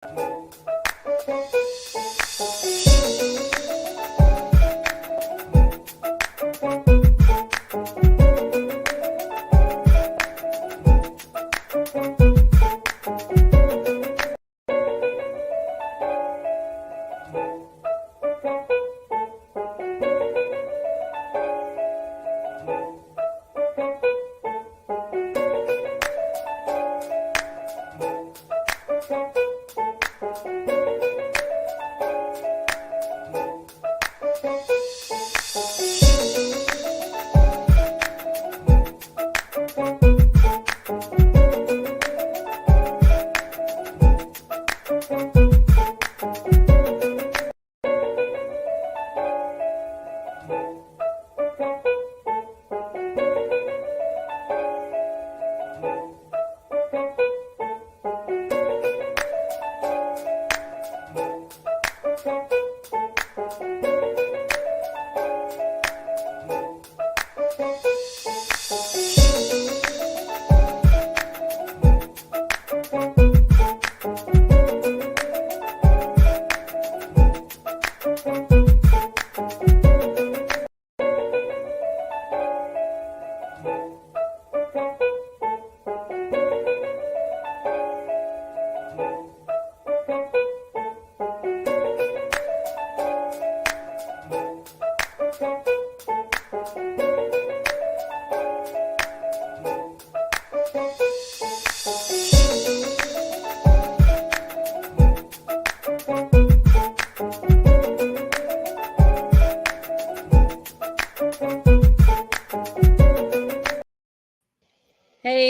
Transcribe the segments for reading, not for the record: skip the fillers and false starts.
Hey,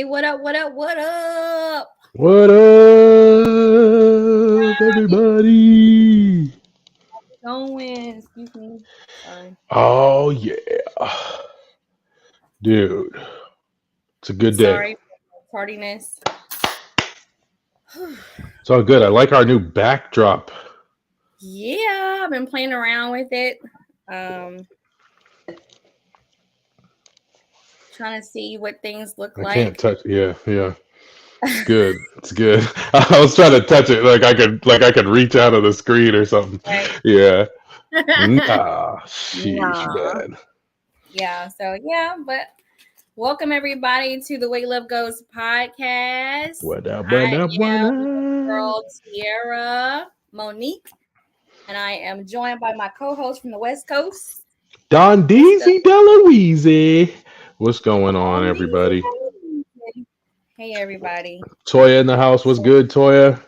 what up, what up, what up? What up, everybody? Going, excuse me. Sorry. Oh, yeah. Dude, it's a good day. Sorry for tardiness. It's all good. I like our new backdrop. Yeah, I've been playing around with it. Trying to see what things look I like. can't touch. Yeah. It's good. It's good. I was trying to touch it like I could reach out of the screen or something. Right. Yeah. Sheesh, man. Yeah, so yeah, but welcome everybody to the Way Love Goes podcast. What up, I am girl Tierra Monique, and I am joined by my co-host from the West Coast, Dondeez and Tierra. What's going on, everybody? Hey, everybody. Toya in the house. What's good, Toya?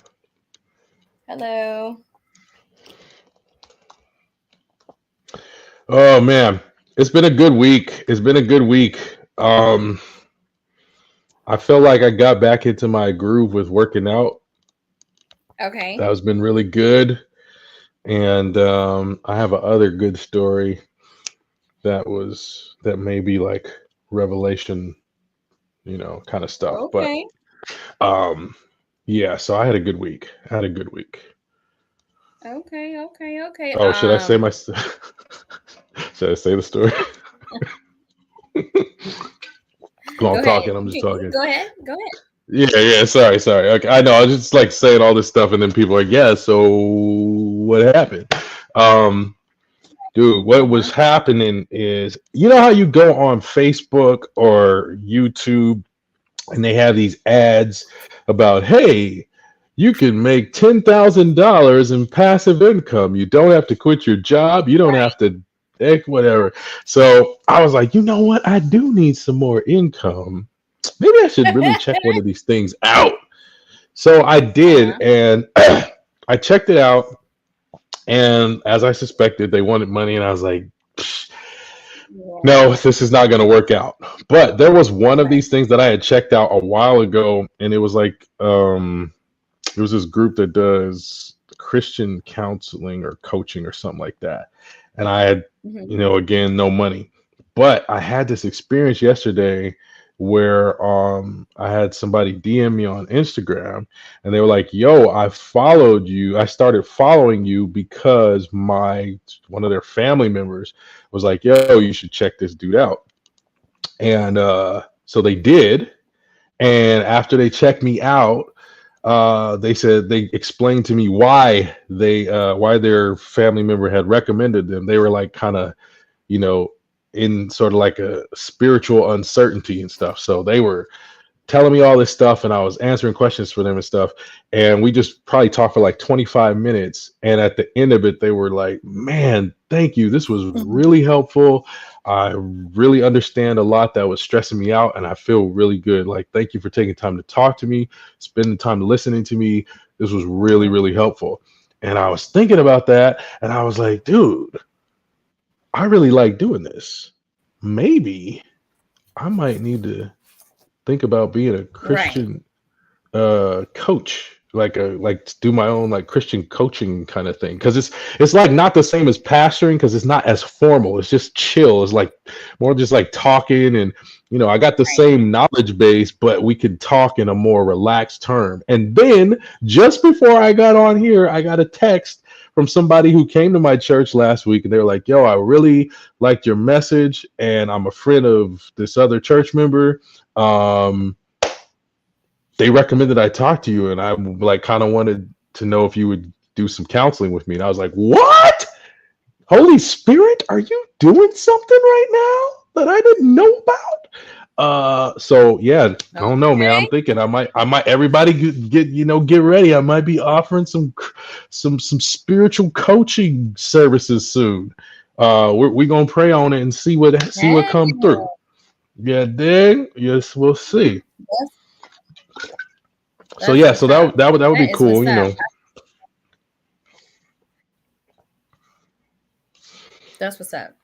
Hello. Oh man, it's been a good week. I feel like I got back into my groove with working out. Okay. That has been really good. And I have a other good story that may be like revelation, kind of stuff. Okay. But yeah, so I had a good week. Okay. Oh, should I say should I say the story? Well, I'm talking. I'm just talking. Go ahead. Yeah. Sorry. Okay, I know. I was just like saying all this stuff, and then people are like, "Yeah, so what happened?" Dude, what was happening is, you know how you go on Facebook or YouTube, and they have these ads about, "Hey, you can make $10,000 in passive income. You don't have to quit your job. You don't have to whatever." So I was like, you know what? I do need some more income. Maybe I should really check one of these things out. So I did, and I checked it out. And as I suspected, they wanted money, and I was like, no, this is not going to work out. But there was one of these things that I had checked out a while ago, and it was like, it was this group that does Christian counseling or coaching or something like that. And I had, again, no money. But I had this experience yesterday where I had somebody DM me on Instagram, and they were like, "Yo, I followed you. I started following you because one of their family members was like, 'Yo, you should check this dude out.'" And so they did. And after they checked me out, They said they explained to me why their family member had recommended them. They were like kind of, you know, in sort of like a spiritual uncertainty and stuff. So they were telling me all this stuff, and I was answering questions for them and stuff. And we just probably talked for like 25 minutes. And at the end of it, they were like, "Man, thank you. This was really helpful. I really understand a lot that was stressing me out, and I feel really good. Like, thank you for taking time to talk to me, spending time listening to me. This was really, really helpful." And I was thinking about that, and I was like, dude, I really like doing this. Maybe I might need to think about being a Right. Christian coach, like to do my own like Christian coaching kind of thing, because it's like not the same as pastoring, because it's not as formal. It's just chill. It's like more just like talking, and I got the Right. same knowledge base, but we could talk in a more relaxed term. And then just before I got on here, I got a text from somebody who came to my church last week, and they were like, "Yo, I really liked your message, and I'm a friend of this other church member. um they recommended I talk to you, and I like kind of wanted to know if you would do some counseling with me." And I was like, "What? Holy Spirit, are you doing something right now that I didn't know about?" So yeah, I don't know, man. I'm Okay. thinking I might everybody get ready. I might be offering some spiritual coaching services soon. We're gonna pray on it and see what Hey, come through. Yeah, dig. Yes, we'll see. that's, So that's yeah, what's so up. that would be That is cool. what's up. That's what's up.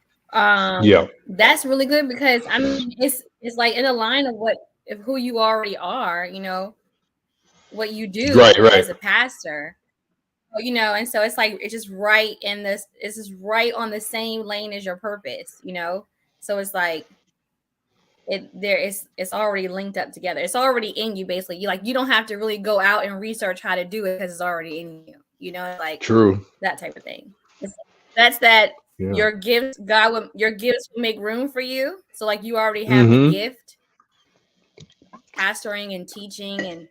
Yeah. That's really good because I mean it's like in a line of what of who you already are, what you Right, do right. as a pastor. And so it's like it's just right in this it's just right on the same lane as your purpose. So it's like it's already linked up together. It's already in you basically. You don't have to really go out and research how to do it because it's already in you. Like True. that type of thing. That's that Yeah. your gifts will make room for you. So like you already have the Mm-hmm. gift, pastoring and teaching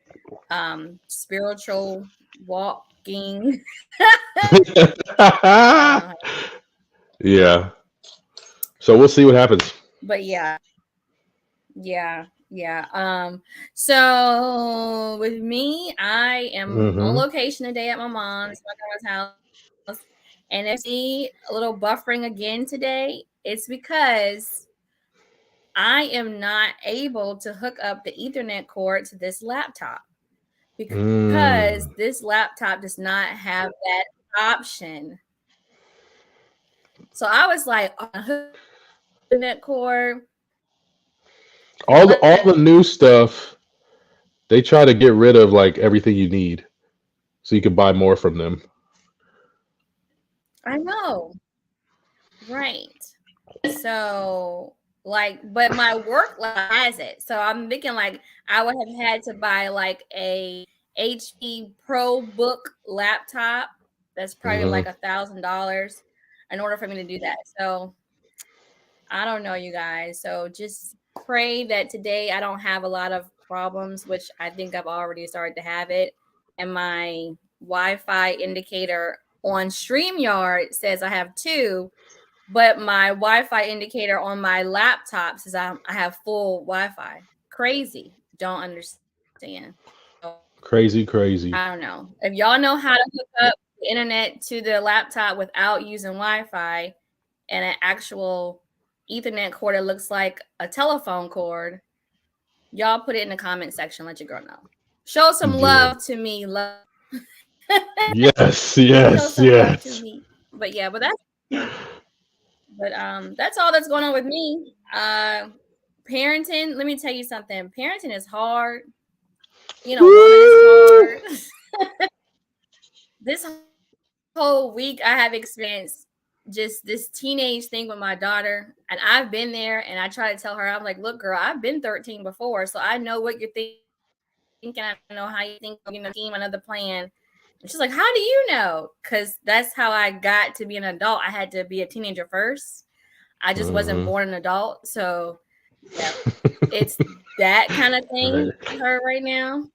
and spiritual walking. I don't know. Yeah. So we'll see what happens. But yeah. Yeah, yeah. So with me, I am on Mm-hmm. location today at my grandma's house. And if you see a little buffering again today, it's because I am not able to hook up the Ethernet cord to this laptop because Mm. this laptop does not have that option. So I was like, on a hook Ethernet cord, All the let all the new stuff, they try to get rid of like everything you need so you can buy more from them. I know, right? So but my work has it. So I'm thinking like I would have had to buy like a HP ProBook laptop. That's probably Mm-hmm. like $1,000 in order for me to do that. So I don't know, you guys. So just pray that today I don't have a lot of problems, which I think I've already started to have it. And my Wi-Fi indicator on StreamYard says I have two, but my Wi-Fi indicator on my laptop says I have full Wi-Fi. Crazy. Don't understand. So, Crazy, crazy. I don't know. If y'all know how to hook up the internet to the laptop without using Wi-Fi and an actual Ethernet cord that looks like a telephone cord, y'all put it in the comment section. Let your girl know. Show some Yeah. love to me. Love. Yes, Show yes, some love to yes. me. But yeah, that's all that's going on with me. Parenting, let me tell you something. Parenting is hard. Being a woman is Woo! hard. This whole week I have experienced just this teenage thing with my daughter, and I've been there, and I try to tell her, I'm like, look, girl, I've been 13 before, so I know what you're thinking. I know how you think, scheme another plan. And she's like, how do you know? Because that's how I got to be an adult. I had to be a teenager first. I just wasn't Mm-hmm. born an adult. So yeah, it's that kind of thing Right. with her right now.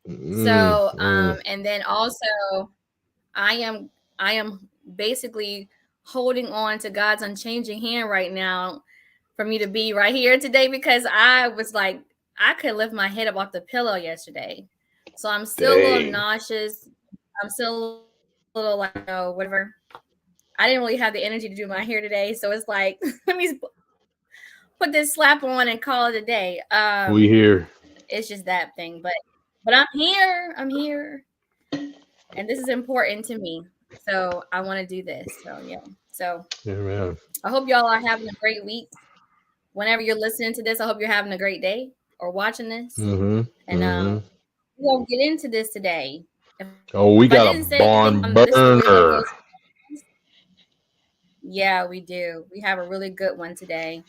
So, mm. and then also I am I am basically holding on to God's unchanging hand right now for me to be right here today because I was like I could lift my head up off the pillow yesterday. So I'm still a little Dang. nauseous. I'm still a little like, whatever. I didn't really have the energy to do my hair today, so it's like let me put this slap on and call it a day. We here. It's just that thing, but I'm here. I'm here. And this is important to me. So I want to do this. So yeah. So Yeah, man. I hope y'all are having a great week. Whenever you're listening to this, I hope you're having a great day or watching this. Mm-hmm. And Mm-hmm. we're gonna get into this today. If I didn't Oh, we say got a anything, barn this is the Way Love Goes. burner. Yeah, we do. We have a really good one today.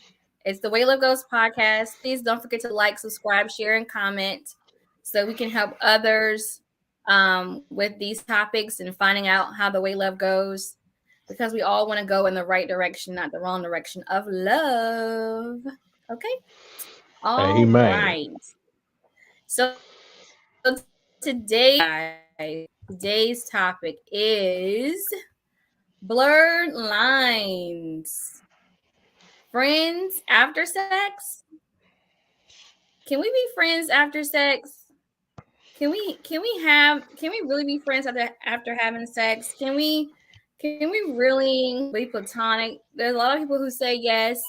It's the Way Love Goes podcast. Please don't forget to like, subscribe, share, and comment so we can help others with these topics and finding out how the way love goes because we all want to go in the right direction, not the wrong direction of love. Okay. All Amen. right. So today's topic is blurred lines. Friends after sex? Can we be friends after sex? Can we really be friends after having sex? Can we really be platonic? There's a lot of people who say yes.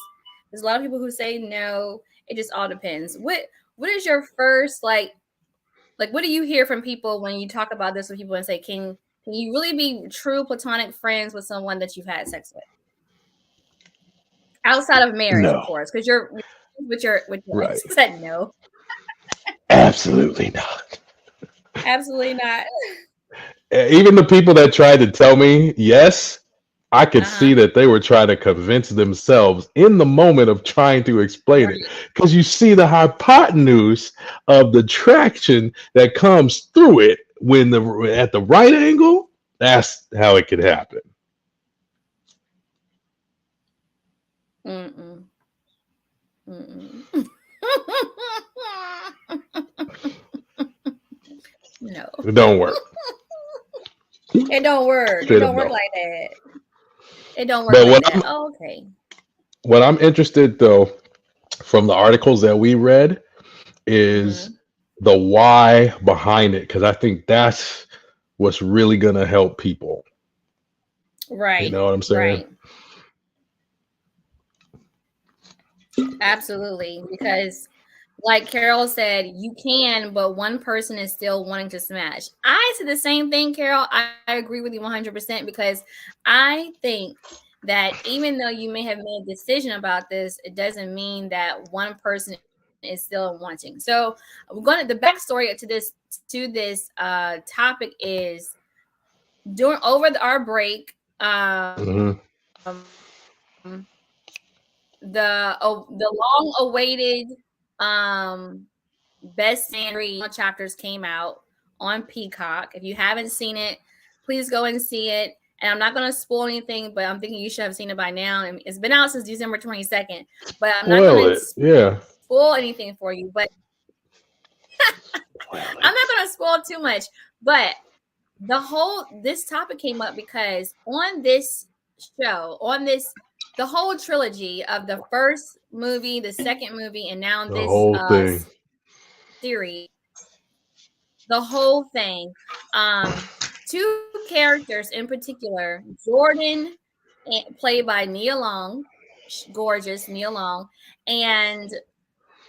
There's a lot of people who say no. It just all depends. What is your first like what do you hear from people when you talk about this with people and say can you really be true platonic friends with someone that you've had sex with? Outside of marriage, of No. course, because you're with your Right. ex said no. Absolutely not. Absolutely not. Even the people that tried to tell me yes, I could see Uh-huh. that they were trying to convince themselves in the moment of trying to explain it. Right. Because you see the hypotenuse of the traction that comes through it when the at the right angle, that's how it could happen. Mm-mm. Mm-mm. No. It don't work. It don't work. It Straight up don't work no. like that. It don't work But like that. Oh, okay. what I'm interested though from the articles that we read is Mm-hmm. the why behind it because I think that's what's really gonna help people. You Right. know what I'm saying? Right. Absolutely. Because like Carol said, you can, but one person is still wanting to smash. I said the same thing, Carol. I agree with you 100% because I think that even though you may have made a decision about this, it doesn't mean that one person is still wanting. So we're going to the backstory to this topic is during our break, Mm-hmm. the long awaited best series chapters came out on Peacock. If you haven't seen it, please go and see it. And I'm not going to spoil anything, but I'm thinking you should have seen it by now. And it's been out since December 22nd, but I'm not Spoil going to it. Yeah. spoil anything for you. But Spoil I'm not it. going to spoil too much. But this topic came up because on this show, the whole trilogy of the first movie, the second movie, and now The this whole thing. series, the whole thing. Two characters in particular, Jordan, played by Nia Long, gorgeous Nia Long, and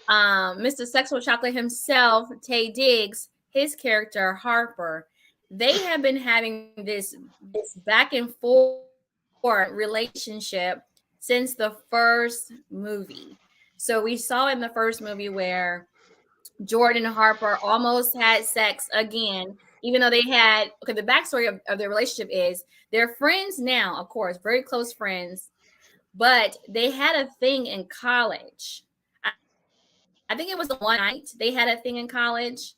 Mr. Sexual Chocolate himself, Tay Diggs, his character Harper. They have been having this back and forth relationship since the first movie. So we saw in the first movie where Jordan and Harper almost had sex again, even though they had okay. The backstory of their relationship is they're friends now, of course, very close friends, but they had a thing in college. I think it was the one night they had a thing in college,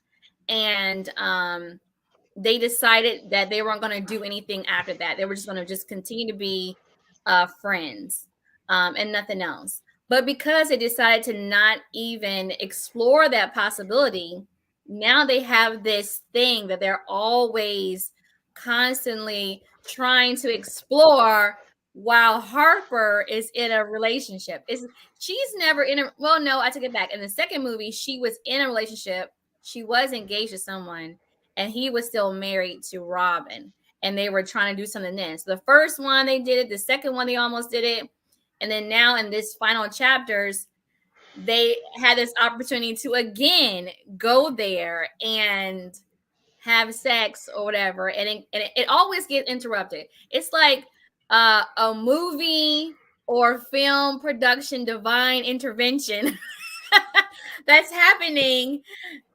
and they decided that they weren't going to do anything after that. They were just going to just continue to be friends and nothing else. But because they decided to not even explore that possibility, now they have this thing that they're always constantly trying to explore while Harper is in a relationship. Is she's never in a well, no, I take it back. In the second movie, she was in a relationship. She was engaged to someone, and he was still married to Robin. And they were trying to do something then. So the first one they did it, the second one they almost did it. And then now in this final chapters, they had this opportunity to again go there and have sex or whatever, and it always gets interrupted. It's like a movie or film production divine intervention that's happening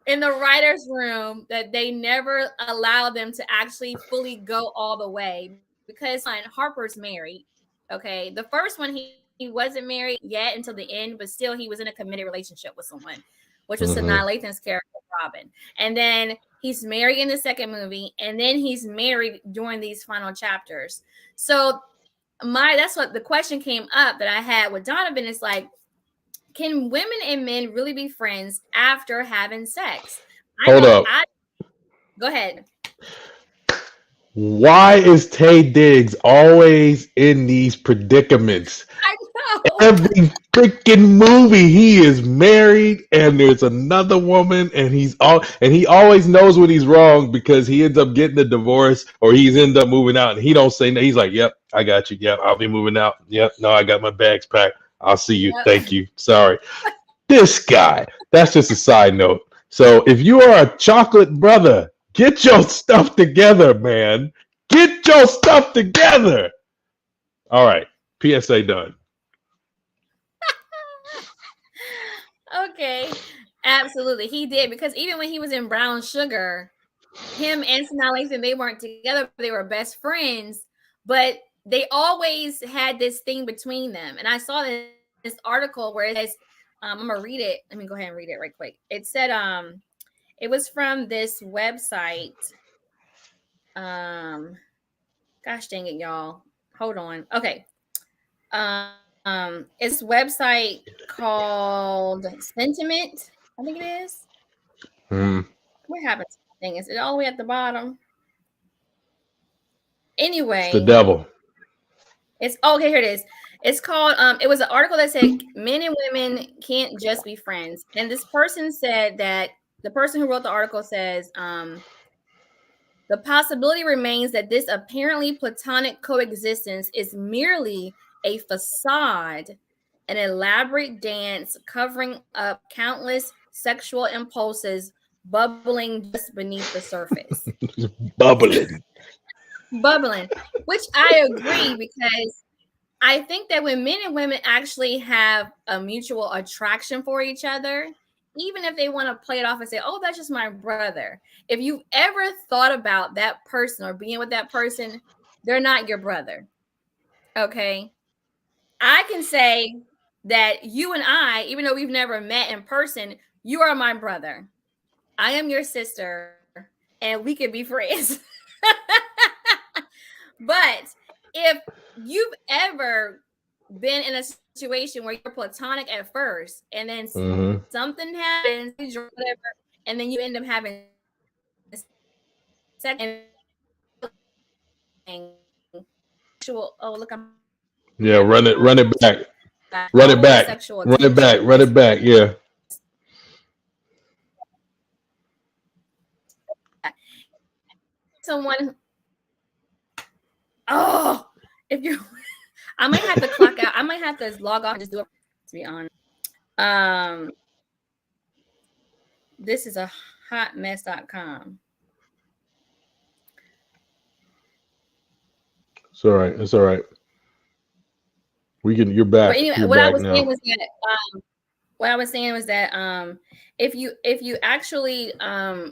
in the writer's room, that they never allow them to actually fully go all the way, because Harper's married. Okay. The first one, he wasn't married yet until the end, but still he was in a committed relationship with someone, which was Sanaa Mm-hmm. Lathan's character, Robin. And then he's married in the second movie, and then he's married during these final chapters. So that's what the question came up that I had with Donovan is like, can women and men really be friends after having sex? I Hold know up. I Go ahead. Why is Tay Diggs always in these predicaments? I know. Every freaking movie he is married and there's another woman and he always knows when he's wrong because he ends up getting a divorce or he's end up moving out and he don't say no. He's like, "Yep, I got you. Yep, I'll be moving out. Yep, no, I got my bags packed. I'll see you. Thank Yep. you. Sorry." This guy. That's just a side note. So if you are a chocolate brother, get your stuff together, man. Get your stuff together. All right. PSA done. Okay. Absolutely. He did, because even when he was in Brown Sugar, him and Sanaa Lathan, they weren't together, they were best friends, but they always had this thing between them. And I saw this article where it says, I'm gonna read it. Let me go ahead and read it right quick. It said, it was from this website. Um, Gosh dang it, y'all. Hold on. Okay. It's this website called Sentiment, I think it is. Mm, What happened to the thing? Is it all the way at the bottom? it's the Anyway, devil. it's okay. Here it is. It's called. It was an article that said men and women can't just be friends, and this person said that the person who wrote the article says, the possibility remains that this apparently platonic coexistence is merely a facade, an elaborate dance covering up countless sexual impulses bubbling just beneath the surface. Bubbling. Bubbling, which I agree, because I think that when men and women actually have a mutual attraction for each other, even if they want to play it off and say, "Oh, that's just my brother," if you've ever thought about that person or being with that person, they're not your brother. Okay. I can say that you and I, even though we've never met in person, you are my brother. I am your sister, and we can be friends. But if you've ever been in a situation where you're platonic at first, and then Mm-hmm. something happens, whatever, and then you end up having sex, and sexual, oh, look, I'm having trouble Yeah, hearing you. run it back. All Run the it back. sexual Run it attention back. Run that's it back. Yeah. someone, oh, if you're, I might have to clock out. I might have to log off and just do it, to be honest. Um, this is a hotmess.com. It's all right. It's all right. We can. You're But back. anyway, You're what I back was saying now. was that if you actually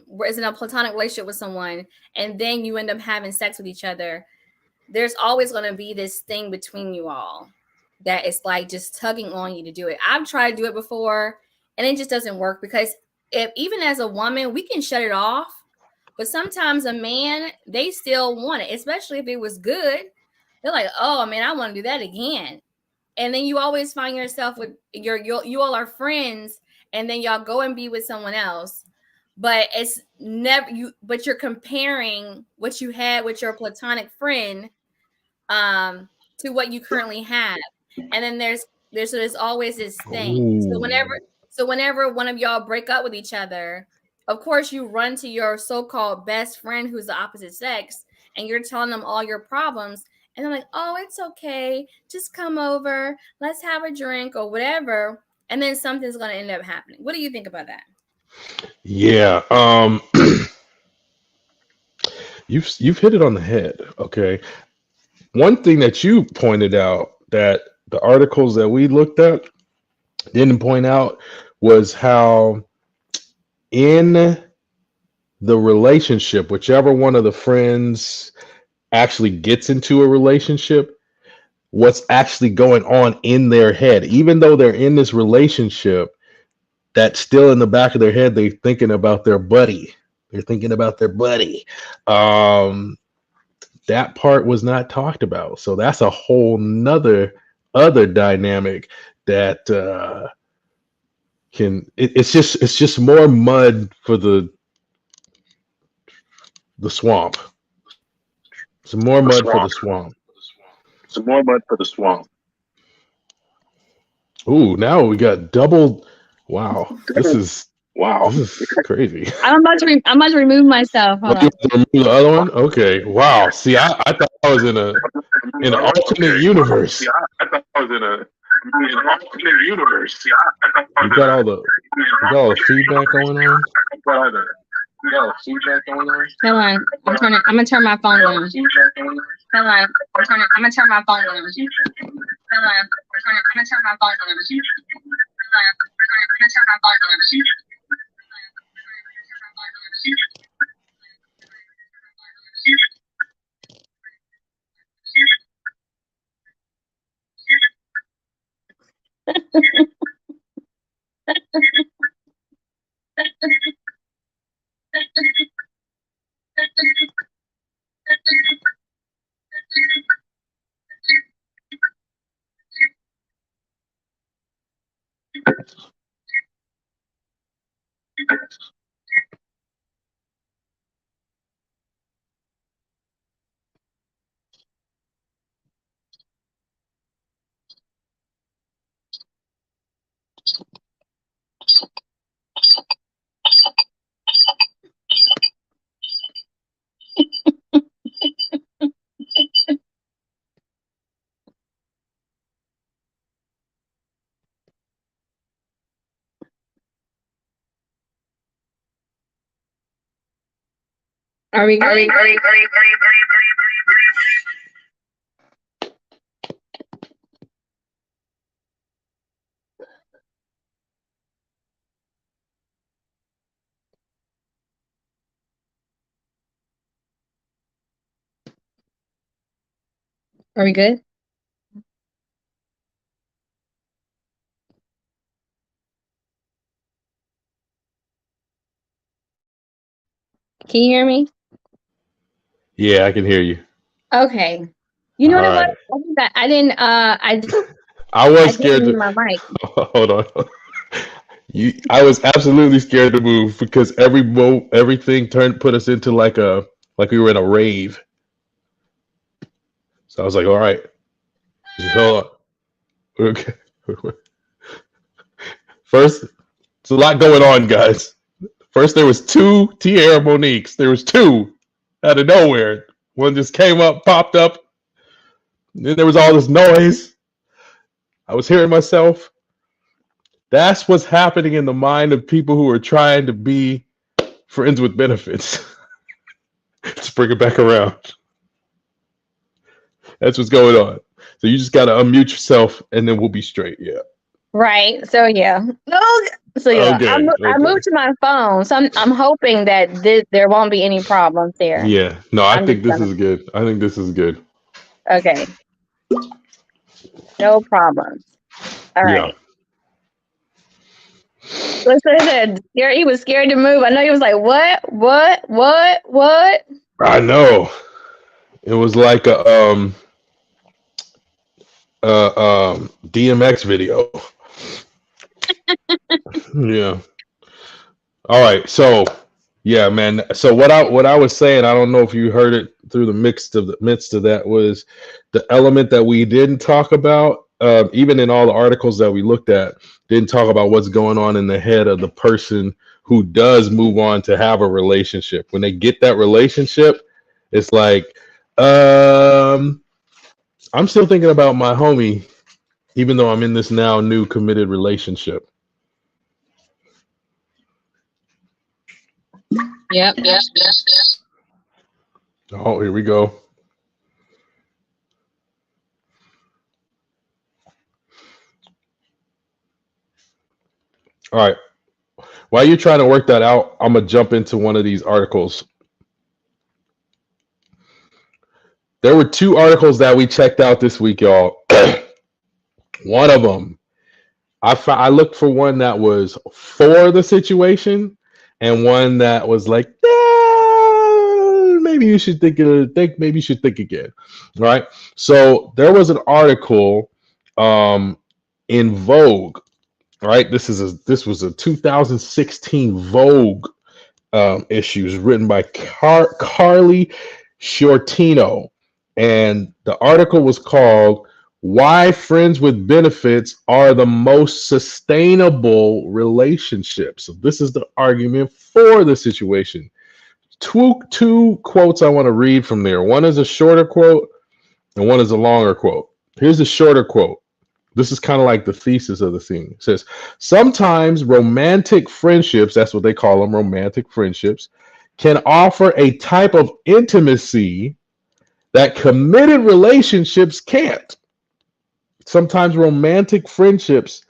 was in a platonic relationship with someone, and then you end up having sex with each other, there's always going to be this thing between you all that is like just tugging on you to do it. I've tried to do it before, and it just doesn't work, because if even as a woman we can shut it off, but sometimes a man, they still want it, especially if it was good. They're like, oh man, I want to do that again. And then you always find yourself with you all are friends, and then y'all go and be with someone else. but it's never you. But you're comparing what you had with your platonic friend, to what you currently have, and then there's always this thing. So Ooh. whenever one of y'all break up with each other, of course you run to your so-called best friend who's the opposite sex, and you're telling them all your problems, and they're like, "Oh, it's okay, just come over, let's have a drink or whatever," and then something's going to end up happening. What do you think about that? Yeah. You've hit it on the head. Okay. One thing that you pointed out that the articles that we looked at didn't point out was how in the relationship, whichever one of the friends actually gets into a relationship, what's actually going on in their head. Even though they're in this relationship, that's still in the back of their head, they're thinking about their buddy. They're thinking about their buddy. Um, that part was not talked about. So that's a whole nother other dynamic that it's just more mud for the swamp. Some more The mud for the swamp. swamp. Some more mud for the swamp. Ooh, now we got double. Wow, Wow. this is crazy. I'm about to remove myself. Oh, Hold you on. have to remove the other one? Okay. Wow. See, I thought I was in an alternate universe. I thought I was in an alternate universe. You got all the feedback going on. Hold on. I'm gonna turn my phone down. Hold on. I'm gonna turn my phone down. Hold on. I'm gonna turn my phone down. Are we good? Are we good? Can you hear me? Yeah, I can hear you. Okay. You know All what it was? right. I didn't I was I scared didn't to. mute my mic. Hold on. I was absolutely scared to move because everything put us into like we were in a rave. So I was like, all right, just hold on. Okay. First, it's a lot going on, guys. First, there was two Tierra Moniques. There was two out of nowhere. One just came up, popped up. Then there was all this noise. I was hearing myself. That's what's happening in the mind of people who are trying to be friends with benefits. Let's bring it back around. That's what's going on. So you just got to unmute yourself, and then we'll be straight. Yeah. Right. So yeah. So yeah, Okay. I moved to my phone. So I'm hoping that there won't be any problems there. Yeah. No, I I'm just think this gonna is good. I think this is good. okay. No problems. All Yeah. right. So he said he was scared to move. I know he was like, what? I know. It was like a DMX video. Yeah. All right. So Yeah, man. So what I was saying, I don't know if you heard it through the midst of that, was the element that we didn't talk about, even in all the articles that we looked at, didn't talk about what's going on in the head of the person who does move on to have a relationship. When they get that relationship, it's like, um, I'm still thinking about my homie, even though I'm in this now new committed relationship. Yep. Oh, here we go. All right. While you're trying to work that out, I'm gonna jump into one of these articles. There were two articles that we checked out this week, y'all. One of them, I looked for one that was for the situation, and one that was like, maybe you should maybe you should think again. All right. So there was an article in Vogue. All right. This was a 2016 Vogue issues written by Carly Shortino. And the article was called Why Friends with Benefits Are the Most Sustainable Relationships. So this is the argument for the situation. Two quotes I want to read from there. One is a shorter quote and one is a longer quote. Here's the shorter quote. This is kind of like the thesis of the thing. It says, sometimes romantic friendships, that's what they call them, romantic friendships, can offer a type of intimacy that committed relationships can't. Sometimes romantic friendships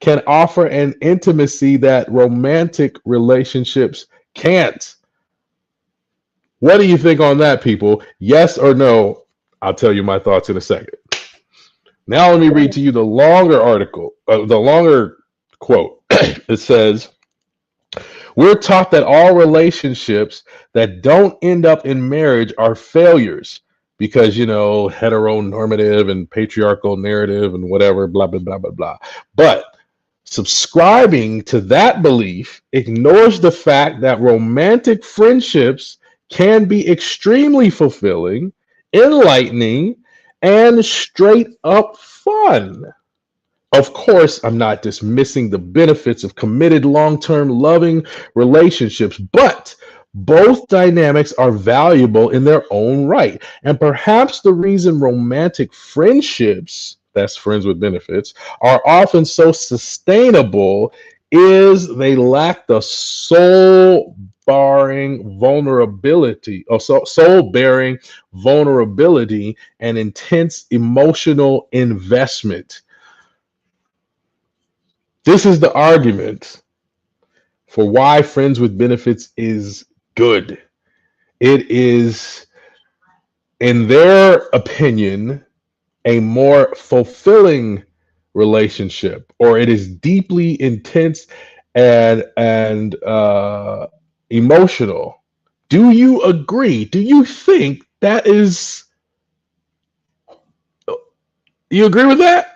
can offer an intimacy that romantic relationships can't. What do you think on that, people? Yes or no? I'll tell you my thoughts in a second. Now let me read to you the longer article, the longer quote. It says, we're taught that all relationships that don't end up in marriage are failures because, heteronormative and patriarchal narrative and whatever, blah, blah, blah, blah, blah. But subscribing to that belief ignores the fact that romantic friendships can be extremely fulfilling, enlightening, and straight up fun. Of course, I'm not dismissing the benefits of committed, long-term, loving relationships, but both dynamics are valuable in their own right. And perhaps the reason romantic friendships, that's friends with benefits, are often so sustainable is they lack the soul-bearing vulnerability and intense emotional investment. This is the argument for why friends with benefits is good. It is, in their opinion, a more fulfilling relationship, or it is deeply intense and emotional. Do you agree? Do you think that is? You agree with that?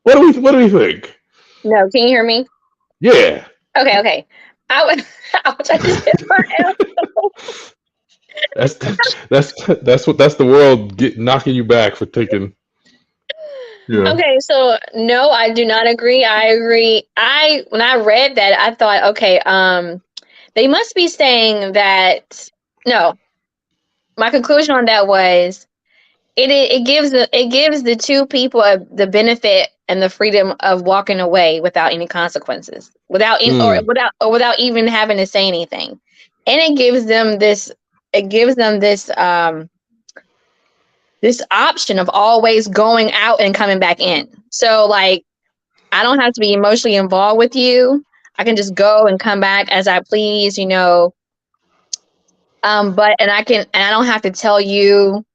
What do we think? No, can you hear me? Yeah. Okay. I would I just hit my That's the world knocking you back for taking. Yeah. Okay, so no, I do not agree. I agree. When I read that, I thought, okay, they must be saying that. No, my conclusion on that was it gives the two people the benefit and the freedom of walking away without any consequences, without even having to say anything, and it gives them this option of always going out and coming back in. So like, I don't have to be emotionally involved with you. I can just go and come back as I please, but I don't have to tell you.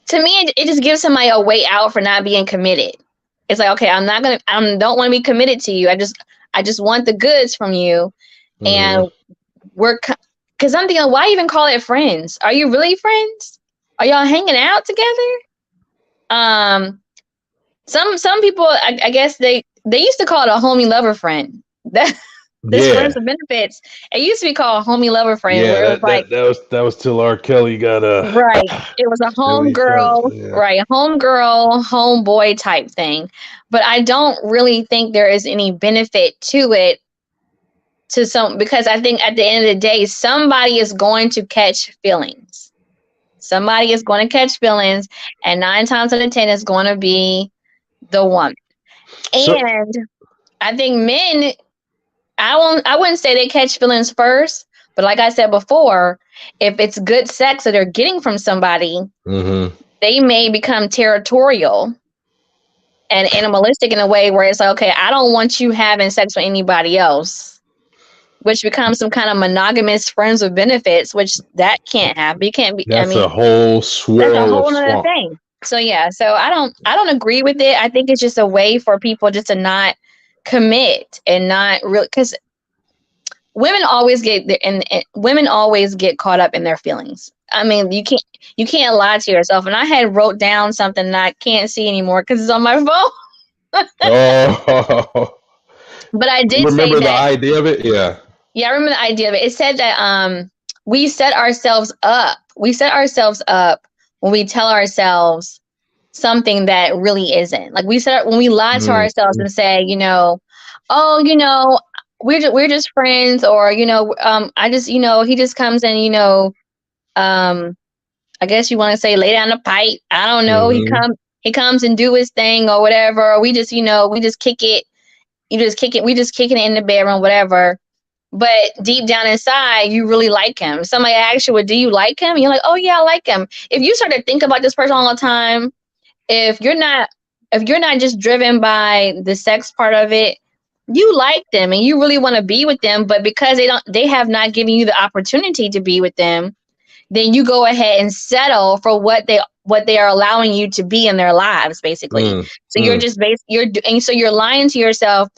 To me, it just gives somebody a way out for not being committed. It's like, okay, I don't want to be committed to you. I just want the goods from you. And because I'm thinking, why even call it friends? Are you really friends? Are y'all hanging out together? Some people, I guess they used to call it a homie lover friend. This friends Yeah. with benefits. It used to be called homie lover friend, Yeah, where it was like, that was till R. Kelly got right. It was a released out. homegirl, Yeah. right? Homegirl, homeboy type thing. But I don't really think there is any benefit to it to some, because I think at the end of the day, somebody is going to catch feelings. Somebody is going to catch feelings, and 9 times out of 10 is going to be the woman. So And I think men, I wouldn't say they catch feelings first, but like I said before, if it's good sex that they're getting from somebody, mhm. they may become territorial and animalistic in a way where it's like, okay, I don't want you having sex with anybody else, which becomes some kind of monogamous friends with benefits, which that can't happen. You can't be, I That's mean, a whole that's a swirl of whole other swamp. thing. So yeah, so I don't agree with it. I think it's just a way for people just to not commit and not really, because women always get there, and women always get caught up in their feelings. I mean, you can't lie to yourself. And I had wrote down something that I can't see anymore because it's on my phone. Oh, But I you did say remember the that. idea of it? Yeah. Yeah, I remember the idea of it. It said that we set ourselves up. We set ourselves up when we tell ourselves something that really isn't. Like when we lie to Mm. ourselves and say, oh, we're just friends, or I just, he just comes and um I guess you want to say lay down the pipe. I don't know. Mm-hmm. He comes and do his thing or whatever. Or we just, we just kick it. You just kick it. We just kicking it in the bedroom, whatever. But deep down inside, you really like him. Somebody asks you, well, do you like him? And you're like, oh yeah, I like him. If you start to think about this person all the time, if you're not just driven by the sex part of it, you like them and you really want to be with them, but because they have not given you the opportunity to be with them, then you go ahead and settle for what they are allowing you to be in their lives, basically. So you're just so you're lying to yourself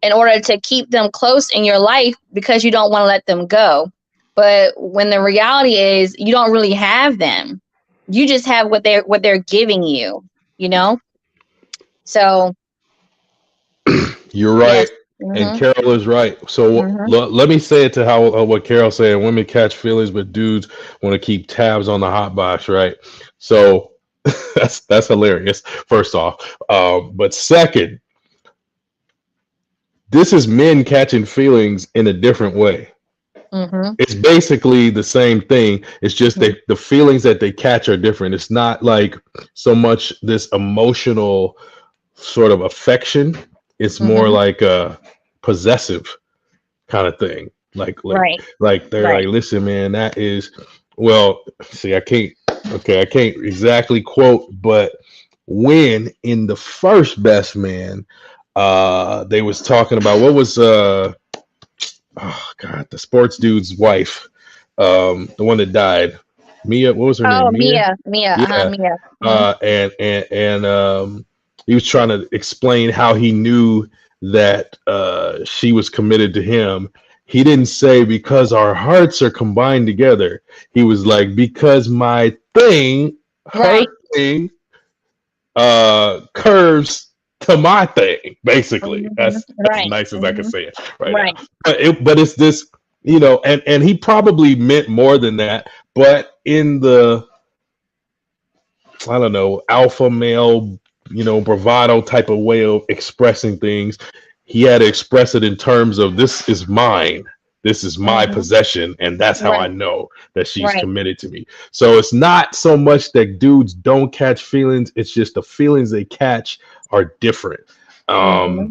in order to keep them close in your life because you don't want to let them go. But when the reality is you don't really have them, you just have what they're giving you, you know. So You're yes. right, and Mm-hmm. Carol is right. So Mm-hmm. let me say it to how what Carol said. Women catch feelings, but dudes want to keep tabs on the hot box, right? So that's hilarious. First off, but second, this is men catching feelings in a different way. Mm-hmm. It's basically the same thing. It's just Mm-hmm. the feelings that they catch are different. It's not like so much this emotional sort of affection. It's more Mm-hmm. like a possessive kind of thing. Right. Like they're Right. like, listen, man, that is well, see, I can't exactly quote, but when in the first Best Man, they was talking about what was oh god, the sports dude's wife, the one that died, Mia. What was her name? Oh, Mia. Mia, Yeah. Mia. Mm-hmm. And he was trying to explain how he knew that she was committed to him. He didn't say because our hearts are combined together. He was like because my thing, her Right. thing, curves to my thing. Basically, Mm-hmm. that's as Right. nice as I can Mm-hmm. say it right now. Right. But it's this, and he probably meant more than that. But in the I don't know, alpha male, bravado type of way of expressing things. He had to express it in terms of this is mine. This is my Mm-hmm. possession. And that's how I Right. know that she's Right. committed to me. So it's not so much that dudes don't catch feelings. It's just the feelings they catch are different. Mm-hmm.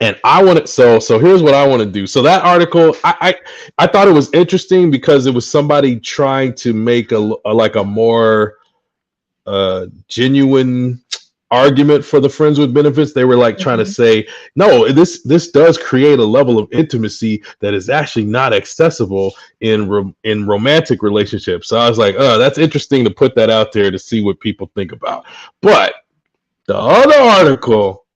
And I want to, so here's what I want to do. So that article, I thought it was interesting because it was somebody trying to make a more genuine argument for the friends with benefits. They were like trying to Mm-hmm. say, no, this does create a level of intimacy that is actually not accessible in romantic relationships. So I was like, oh, that's interesting to put that out there to see what people think about. But the other article,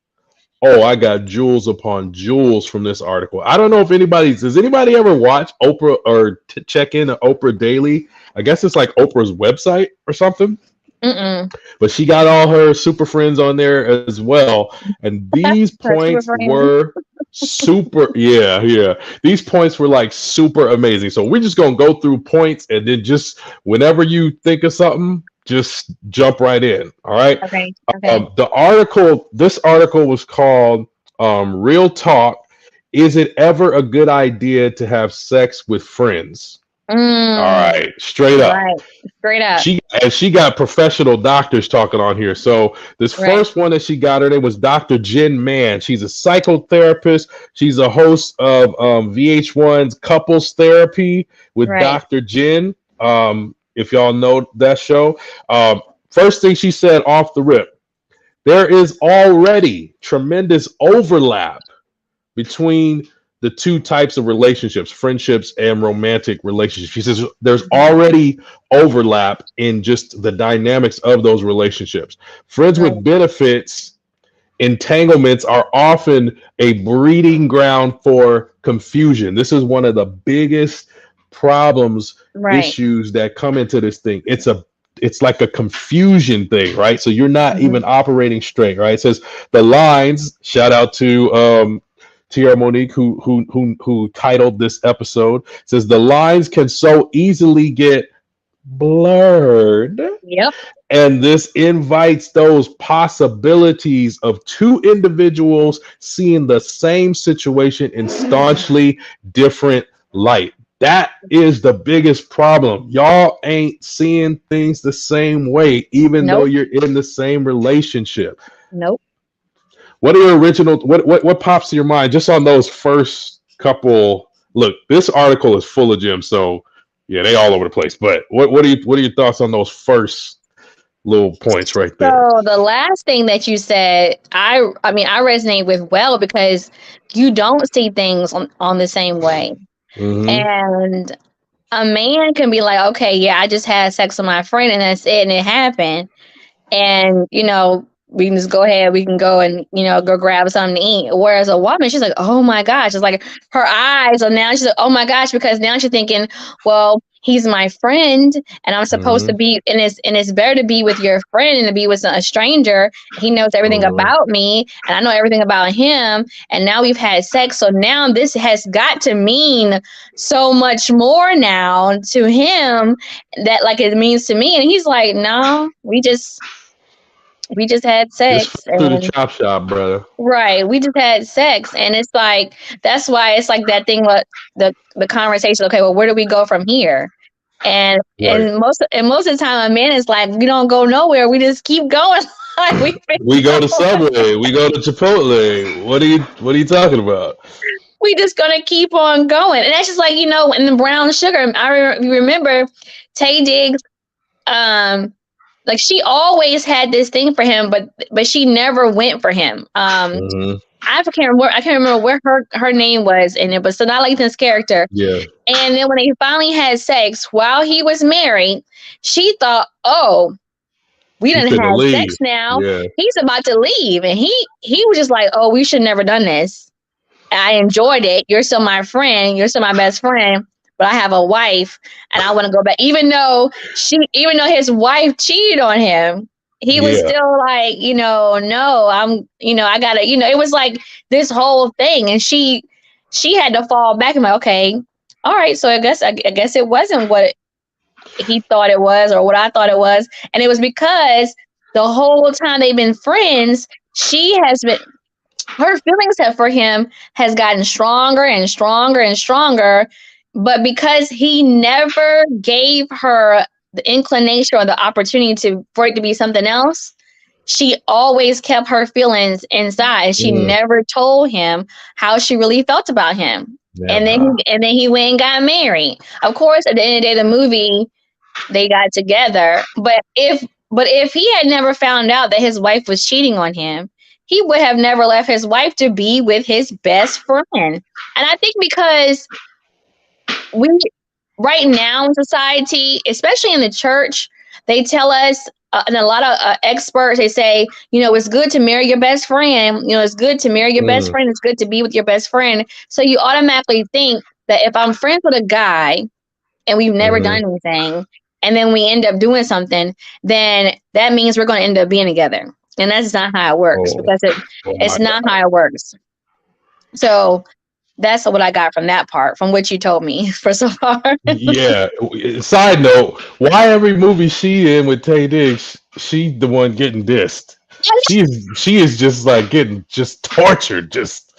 oh, I got jewels upon jewels from this article. I don't know if does anybody ever watch Oprah or check in on Oprah Daily? I guess it's like Oprah's website or something. Mm-mm. But she got all her super friends on there as well. And these Her super points friend. were super, yeah. These points were like super amazing. So we're just gonna go through points, and then just whenever you think of something, just jump right in. All right. Okay. Okay. This article was called "Real Talk: Is it ever a good idea to have sex with friends?" All Mm, right, straight up. right. Straight up. She got professional doctors talking on here. So this Right. first one that she got, her name was Dr. Jen Mann. She's a psychotherapist. She's a host of VH1's Couples Therapy with Right. Dr. Jen. If y'all know that show, first thing she said off the rip, there is already tremendous overlap between the two types of relationships, friendships and romantic relationships. She says there's already overlap in just the dynamics of those relationships. Friends Right. with benefits, entanglements are often a breeding ground for confusion. This is one of the biggest problems, Right. issues that come into this thing. It's like a confusion thing, right? So you're not Mhm. even operating straight, right? It says the lines, shout out to Tierra Monique, who titled this episode, says the lines can so easily get blurred, Yep. and this invites those possibilities of two individuals seeing the same situation in staunchly different light. That is the biggest problem. Y'all ain't seeing things the same way, even though Nope. you're in the same relationship. Nope. What are your original? What pops to your mind just on those first couple? Look, this article is full of gems, so yeah, they all over the place. But what are your thoughts on those first little points right there? So the last thing that you said, I mean, I resonate with well because you don't see things on the same way. Mm-hmm. And a man can be like, okay, yeah, I just had sex with my friend and that's it, and it happened. And we can just go ahead, we can go and go grab something to eat. Whereas a woman, she's like, oh my gosh, it's like her eyes are now, she's like, oh my gosh, because now she's thinking, well, he's my friend and I'm supposed to Mm-hmm. be, and it's better to be with your friend and to be with a stranger. He knows everything Mm-hmm. about me and I know everything about him, and now we've had sex, so now this has got to mean so much more now to him that like it means to me. And he's like, no, we just had Just sex. through the And chop shop, brother. right, we just had sex. And it's like, that's why it's like that thing, what the conversation, okay, well, where do we go from here? and Right. and most of the time a man is like, we don't go nowhere, we just keep going. Like We go to Subway. We go to Chipotle. What are you talking about? we just gonna keep on going. And that's just like, in the brown sugar, you remember Tay Diggs, like she always had this thing for him, but she never went for him. Mm-hmm. I can't remember where her name was in it, but Sonali Lathan's character. Yeah. And then when they finally had sex while he was married, she thought, oh, we He didn't finna have leave. sex now. Yeah. He's about to leave. And he was just like, oh, we should never done this. I enjoyed it. You're still my friend. You're still my best friend. But I have a wife and I want to go back. Even though his wife cheated on him, he was Yeah. still like, no, I gotta, it was like this whole thing. And she had to fall back and like, okay, all right. So I guess it wasn't what he thought it was or what I thought it was. And it was because the whole time they've been friends, her feelings for him has gotten stronger and stronger and stronger. But because he never gave her the inclination or the opportunity for it to be something else, she always kept her feelings inside. She Mm. never told him how she really felt about him. Damn. And then he went and got married. Of course, at the end of the day, the movie, they got together. But if he had never found out that his wife was cheating on him, he would have never left his wife to be with his best friend. And I think because we right now in society, especially in the church, they tell us, and a lot of experts, they say, it's good to marry your best friend. It's good to marry your best Mm. friend. It's good to be with your best friend. So you automatically think that if I'm friends with a guy and we've never Mm-hmm. done anything, and then we end up doing something, then that means we're going to end up being together. And that's not how it works, Oh. because Oh it's my not God. how it works. So that's what I got from that part, from what you told me for so far. Yeah. Side note: why every movie she in with Tay Diggs, she the one getting dissed? She is just like getting just tortured. Just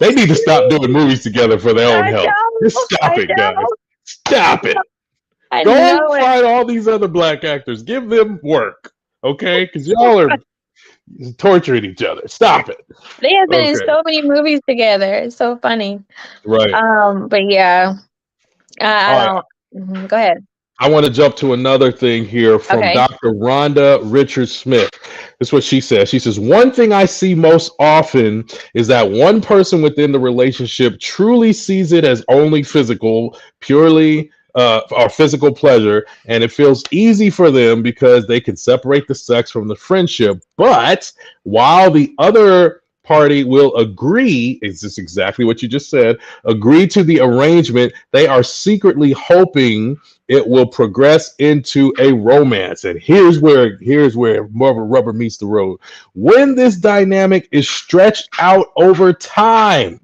they need to stop doing movies together for their own I health. Just know, stop I it, guys. know, Stop it. I Go know it. find all these other black actors. Give them work, okay? Because y'all are torturing each other. Stop it. They have been in Okay. so many movies together. It's so funny. Right. But yeah, I All right. don't. Go ahead. I want to jump to another thing here from Okay. Dr. Rhonda Richard Smith. This is what she says. She says, one thing I see most often is that one person within the relationship truly sees it as only physical, purely or physical pleasure, and it feels easy for them because they can separate the sex from the friendship. But while the other party will agree, is this exactly what you just said, agree to the arrangement, they are secretly hoping it will progress into a romance. And here's where more of a rubber meets the road. When this dynamic is stretched out over time,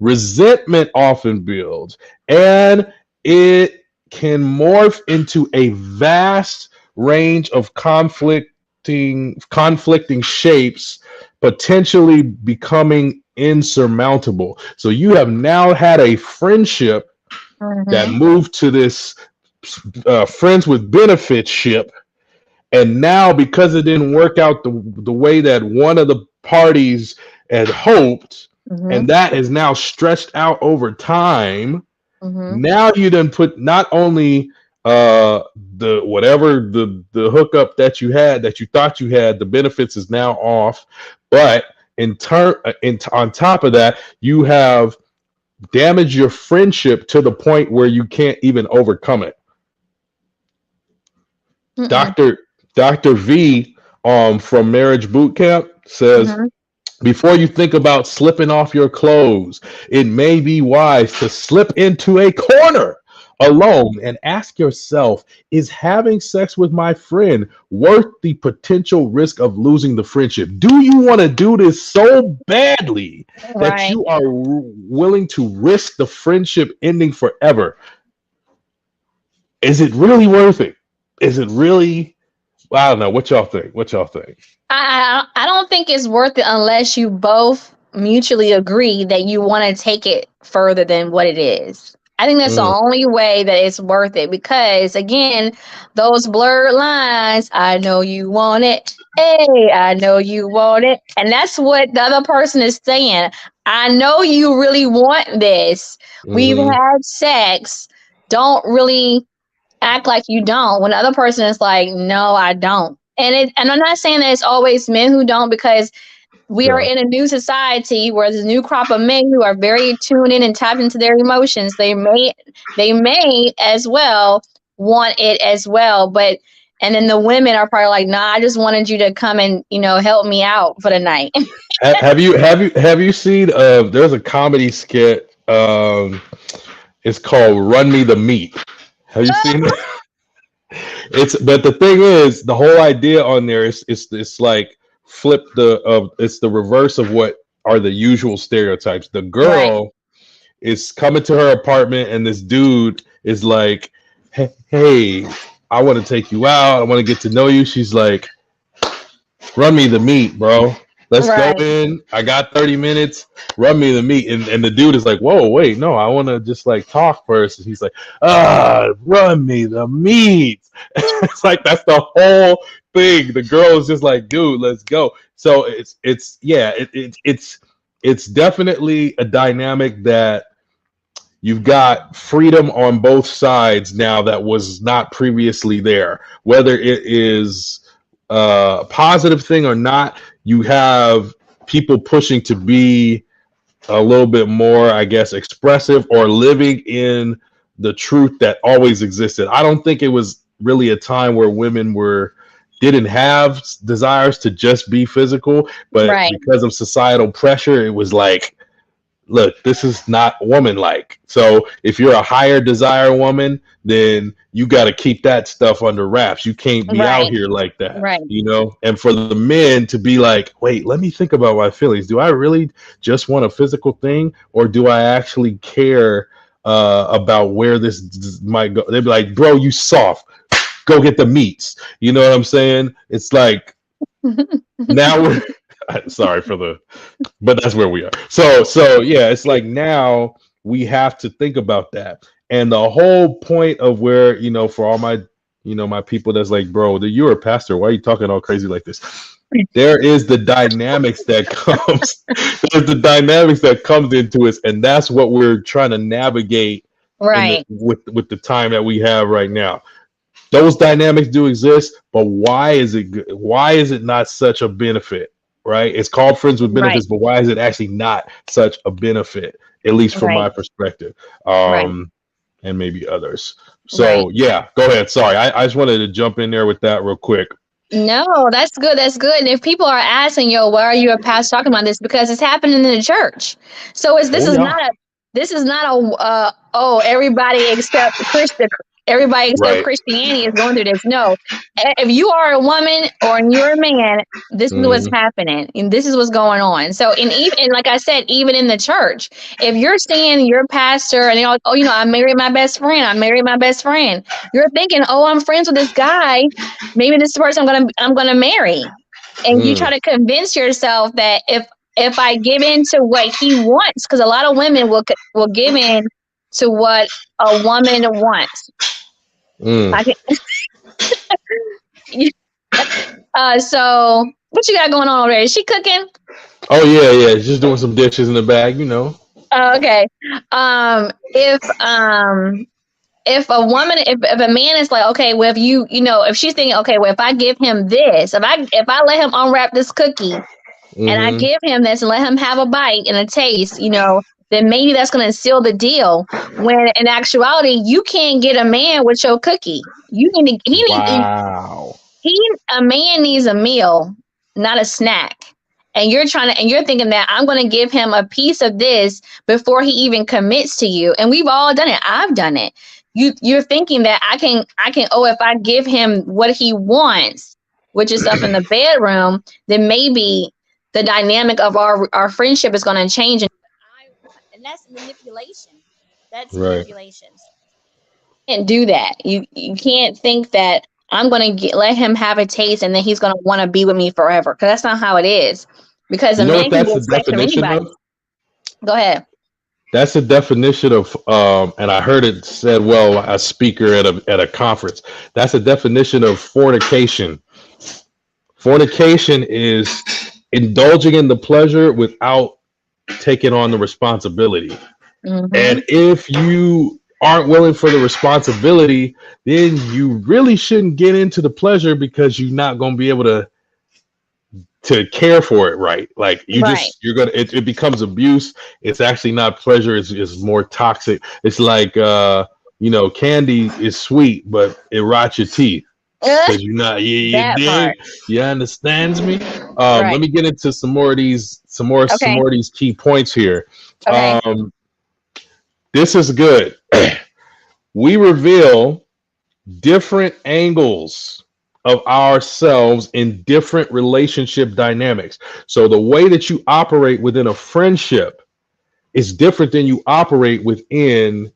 resentment often builds, and it can morph into a vast range of conflicting shapes, potentially becoming insurmountable. So you have now had a friendship that Mm-hmm. moved to this friends with benefits ship, and now because it didn't work out the way that one of the parties had hoped, Mm-hmm. and that is now stretched out over time. Mm-hmm. Now you then put not only the whatever the hookup that you had that you thought you had, the benefits is now off, but on top of that, you have damaged your friendship to the point where you can't even overcome it. Mm-mm. Dr. V from Marriage Boot Camp says, Mm-hmm. before you think about slipping off your clothes, it may be wise to slip into a corner alone and ask yourself, is having sex with my friend worth the potential risk of losing the friendship? Do you want to do this so badly that Right. you are willing to risk the friendship ending forever? Is it really worth it? Is it really? I don't know. What y'all think? What y'all think? I don't think it's worth it unless you both mutually agree that you want to take it further than what it is. I think that's the Mm, only way that it's worth it because again, those blurred lines, I know you want it. Hey, I know you want it. And that's what the other person is saying. I know you really want this. We've mm-hmm. had sex. Don't really act like you don't when the other person is like, no, I don't. And I'm not saying that it's always men who don't, because we are Yeah. in a new society where there's a new crop of men who are very tuned in and tapped into their emotions. They may as well want it as well, but and then the women are probably like, nah, I just wanted you to come and help me out for the night. Have you seen? There's a comedy skit. It's called "Run Me the Meat." Have you seen it? But the thing is, the whole idea on there is it's like flip it's the reverse of what are the usual stereotypes. The Right. girl is coming to her apartment, and this dude is like, hey, I want to take you out. I want to get to know you. She's like, run me the meat, bro. Let's go Right. in. I got 30 minutes. Run me the meat. And the dude is like, whoa, wait, no, I want to just like talk first. And he's like, run me the meat. It's like that's the whole thing. The girl is just like, dude, let's go. So it's definitely a dynamic that you've got freedom on both sides now that was not previously there. Whether it is a positive thing or not, you have people pushing to be a little bit more, I guess, expressive or living in the truth that always existed. I don't think it was really a time where women didn't have desires to just be physical, but Right. because of societal pressure, it was like look, this is not woman-like. So if you're a higher desire woman, then you got to keep that stuff under wraps. You can't be out Right. here like that, Right. you know? And for the men to be like, wait, let me think about my feelings. Do I really just want a physical thing, or do I actually care about where this might go? They'd be like, bro, you soft. Go get the meats. You know what I'm saying? It's like, now we're sorry for the, but that's where we are. So yeah, it's like now we have to think about that. And the whole point of where, for all my, my people that's like, bro, you're a pastor, why are you talking all crazy like this? There is the dynamics that comes there's the dynamics that comes into it, and that's what we're trying to navigate Right. with the time that we have right now. Those dynamics do exist, but why is it good? Why is it not such a benefit? Right? It's called friends with Right. benefits, but why is it actually not such a benefit? At least from Right. my perspective, Right. and maybe others. Right. So yeah, go ahead. Sorry, I just wanted to jump in there with that real quick. No, that's good. That's good. And if people are asking, yo, why are you a pastor talking about this? Because it's happening in the church. So Oh yeah, this is not a oh, everybody except Christian, everybody except right. Christianity is going through this. No, if you are a woman or you're a man, this is what's Mm-hmm. happening, and this is what's going on. So, and like I said, even in the church, if you're saying you're a pastor and you're like, oh, I married my best friend, I married my best friend, you're thinking, oh, I'm friends with this guy, maybe this is the person I'm gonna marry, and you try to convince yourself that if I give in to what he wants, because a lot of women will give in to what a woman wants. Mm. I can, so what you got going on over there? Is she cooking? Oh yeah, just doing some dishes in the bag, Oh, okay. If a woman, if a man is like, okay, well, if she's thinking, okay, well, if I give him this, if I let him unwrap this cookie and I Mm-hmm. give him this and let him have a bite and a taste, then maybe that's going to seal the deal. When in actuality, you can't get a man with your cookie. You need to, Wow. a man needs a meal, not a snack. And you're thinking that I'm going to give him a piece of this before he even commits to you. And we've all done it. I've done it. You're thinking that I can, oh, if I give him what he wants, which is stuff in the bedroom, then maybe the dynamic of our friendship is going to change. And that's manipulation. That's Right. manipulation. You can't do that. You can't think that I'm going to let him have a taste and then he's going to want to be with me forever, because that's not how it is. Because a You know man what can that's get the sex from definition anybody. of? Go ahead. That's the definition of, and I heard it said well, a speaker at a conference. That's a definition of fornication. Fornication is indulging in the pleasure without taking on the responsibility. Mm-hmm. And if you aren't willing for the responsibility, then you really shouldn't get into the pleasure, because you're not going to be able to care for it right. Like Right. it becomes abuse. It's actually not pleasure. It's more toxic. It's like candy is sweet, but it rots your teeth because you're not you That part. dig. You understands me? Right. Let me get into some more of these Okay. key points here. Okay. This is good. We reveal different angles of ourselves in different relationship dynamics. So the way that you operate within a friendship is different than you operate within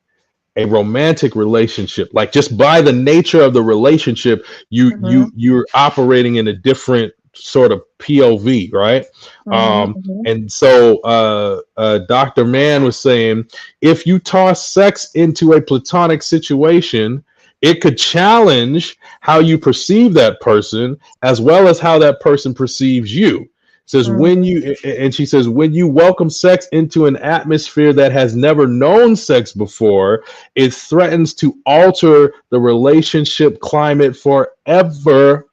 a romantic relationship. Like, just by the nature of the relationship, you're operating in a different sort of POV, right? And so Dr. Mann was saying, if you toss sex into a platonic situation, it could challenge how you perceive that person as well as how that person perceives you. Says she says, when you welcome sex into an atmosphere that has never known sex before, it threatens to alter the relationship climate forevermore,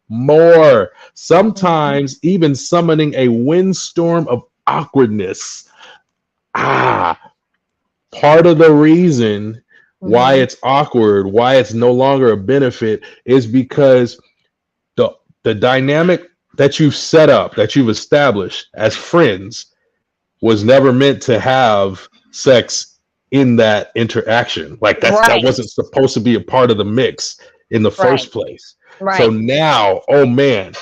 sometimes even summoning a windstorm of awkwardness. Part of the reason why it's awkward, why it's no longer a benefit, is because the dynamic that you've set up, that you've established as friends, was never meant to have sex in that interaction. Like that Right, wasn't supposed to be a part of the mix in the right, first place. So right. now, oh man,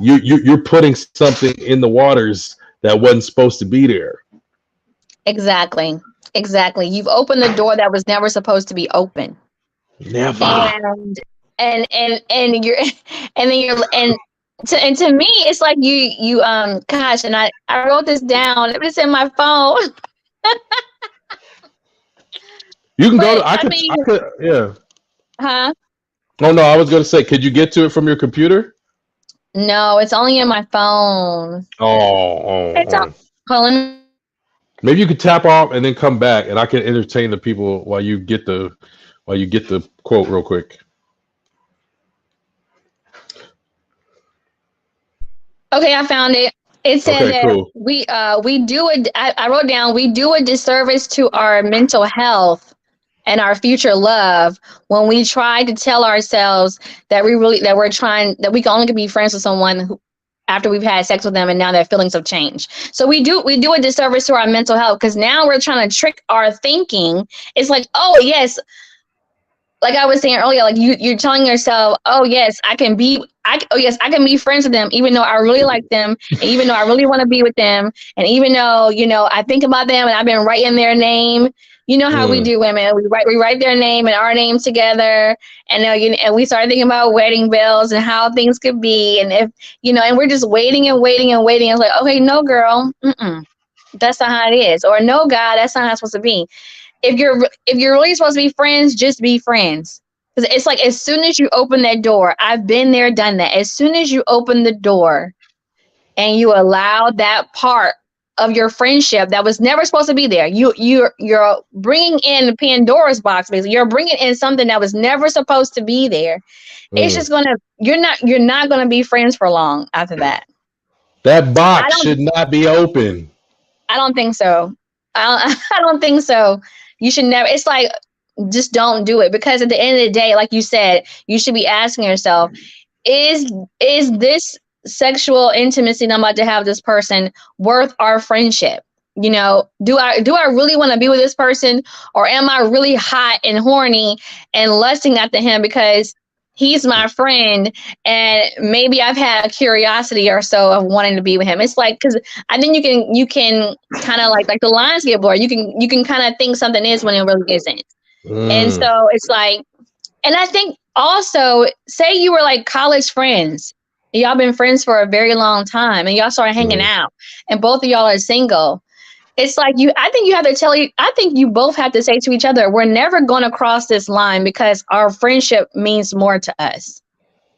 you're putting something in the waters that wasn't supposed to be there. Exactly. Exactly. You've opened the door that was never supposed to be open. Never. And and you're and then you're and to me it's like you gosh, and I wrote this down. It's in my phone. You can go But to. I mean, I could. Yeah. huh? Oh no, I was going to say, could you get to it from your computer? No, it's only in my phone. It's all Oh. calling. Maybe you could tap off and then come back, and I can entertain the people while you get the quote real quick. Okay, I found it. It said Okay, that cool. we do it. I wrote down, we do a disservice to our mental health and our future love when we try to tell ourselves that we can only be friends with someone who, after we've had sex with them, and now their feelings have changed. So we do a disservice to our mental health, because now we're trying to trick our thinking. It's like, oh yes, like I was saying earlier, like you're telling yourself, oh yes, I can be friends with them, even though I really like them, and even though I really want to be with them, and even though I think about them, and I've been writing their name. You know how we Mm, do, women. We write their name and our names together, and and we start thinking about wedding bells and how things could be, and if and we're just waiting and waiting and waiting. It's like, okay, no, girl, that's not how it is, or no, God, that's not how it's supposed to be. If you're really supposed to be friends, just be friends. Because it's like, as soon as you open that door, I've been there, done that. As soon as you open the door and you allow that part of your friendship that was never supposed to be there, you're bringing in Pandora's box. Basically, you're bringing in something that was never supposed to be there. It's mm. just gonna you're not gonna be friends for long after that. That I box don't should not be open. I don't think so. I don't think so. You should never. It's like, just don't do it, because at the end of the day, like you said, you should be asking yourself, is this sexual intimacy that I'm about to have with this person worth our friendship? Do I really want to be with this person, or am I really hot and horny and lusting after him because he's my friend, and maybe I've had a curiosity or so of wanting to be with him? It's like, because I think you can kind of like the lines get blurred. You can kind of think something is when it really isn't. And Mm, so it's like, and I think also, say you were like college friends, y'all been friends for a very long time, and y'all started hanging mm, out, and both of y'all are single. It's like, I think you both have to say to each other, we're never going to cross this line, because our friendship means more to us.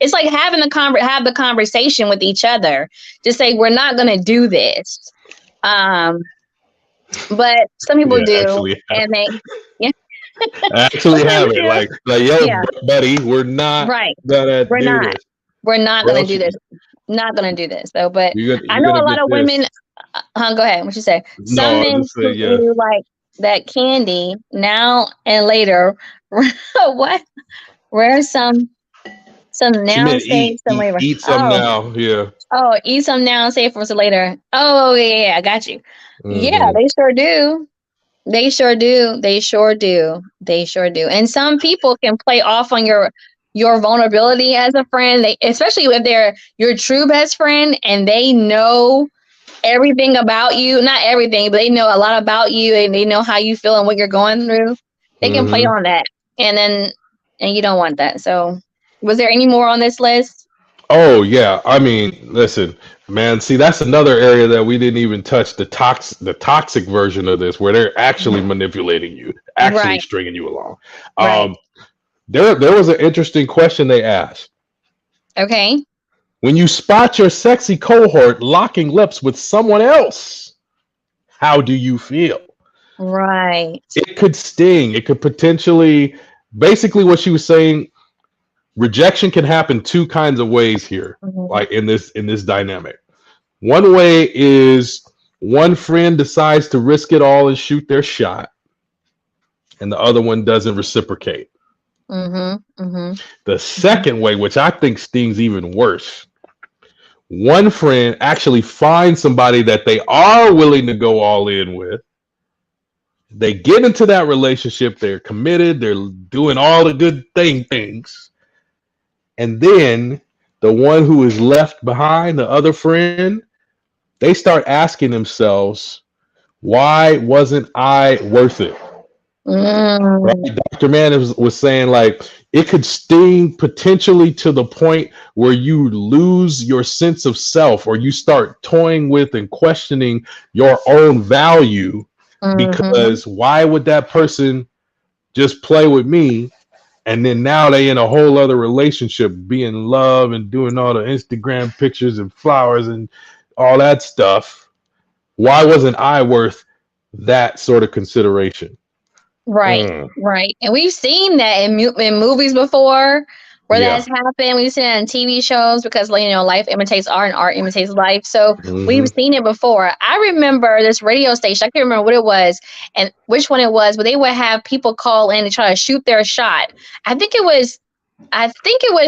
It's like having have the conversation with each other to say, we're not going to do this. Um, but some people yeah, do, and they, yeah, but actually some have people it. do. Like, yo, Yeah, buddy, we're not right. gonna We're do not. this, We're not or going to else do this. Not going to do this, though. But I you're know gonna a lot get of this. women. Go ahead. What you say? No, Some I was men just saying, yeah. who like that candy now and later. What? Where some She now meant say some later. eat some Oh, now. Yeah. oh, eat some now and save for some later. Oh, yeah, I got you. Yeah, Hmm. they sure do. They sure do. They sure do. They sure do. And some people can play off on your vulnerability as a friend. Especially if they're your true best friend and they know everything about you. Not everything, but they know a lot about you, and they know how you feel and what you're going through. They can play Hmm. on that. And you don't want that. So, was there any more on this list? Oh yeah. I mean, listen, man. See, that's another area that we didn't even touch. The toxic version of this, where they're actually manipulating you, actually Right, stringing you along. right. Um, there was an interesting question they asked. Okay. When you spot your sexy cohort locking lips with someone else, how do you feel? Right. It could sting. It could potentially, basically, what she was saying. Rejection can happen two kinds of ways here, Mhm. like in this dynamic. One way is one friend decides to risk it all and shoot their shot, and the other one doesn't reciprocate. Mhm. Mhm. The Mhm. second way, which I think stings even worse, One friend actually finds somebody that they are willing to go all in with. They get into that relationship. They're committed. They're doing all the good things. And then the one who is left behind, the other friend, they start asking themselves, why wasn't I worth it? Right? Mm, Dr. Mann was saying, like, it could sting potentially to the point where you lose your sense of self, or you start toying with and questioning your own value, mhm. because why would that person just play with me? And then now they in a whole other relationship, be in love and doing all the Instagram pictures and flowers and all that stuff. Why wasn't I worth that sort of consideration? Right, Mm, right. And we've seen that in movies before where yeah. that's happened. We've seen it in TV shows because, like, life imitates art and art imitates life. So we've Hmm. seen it before. I remember this radio station. I can't remember what it was and which one it was, but they would have people call in to try to shoot their shot. I think it was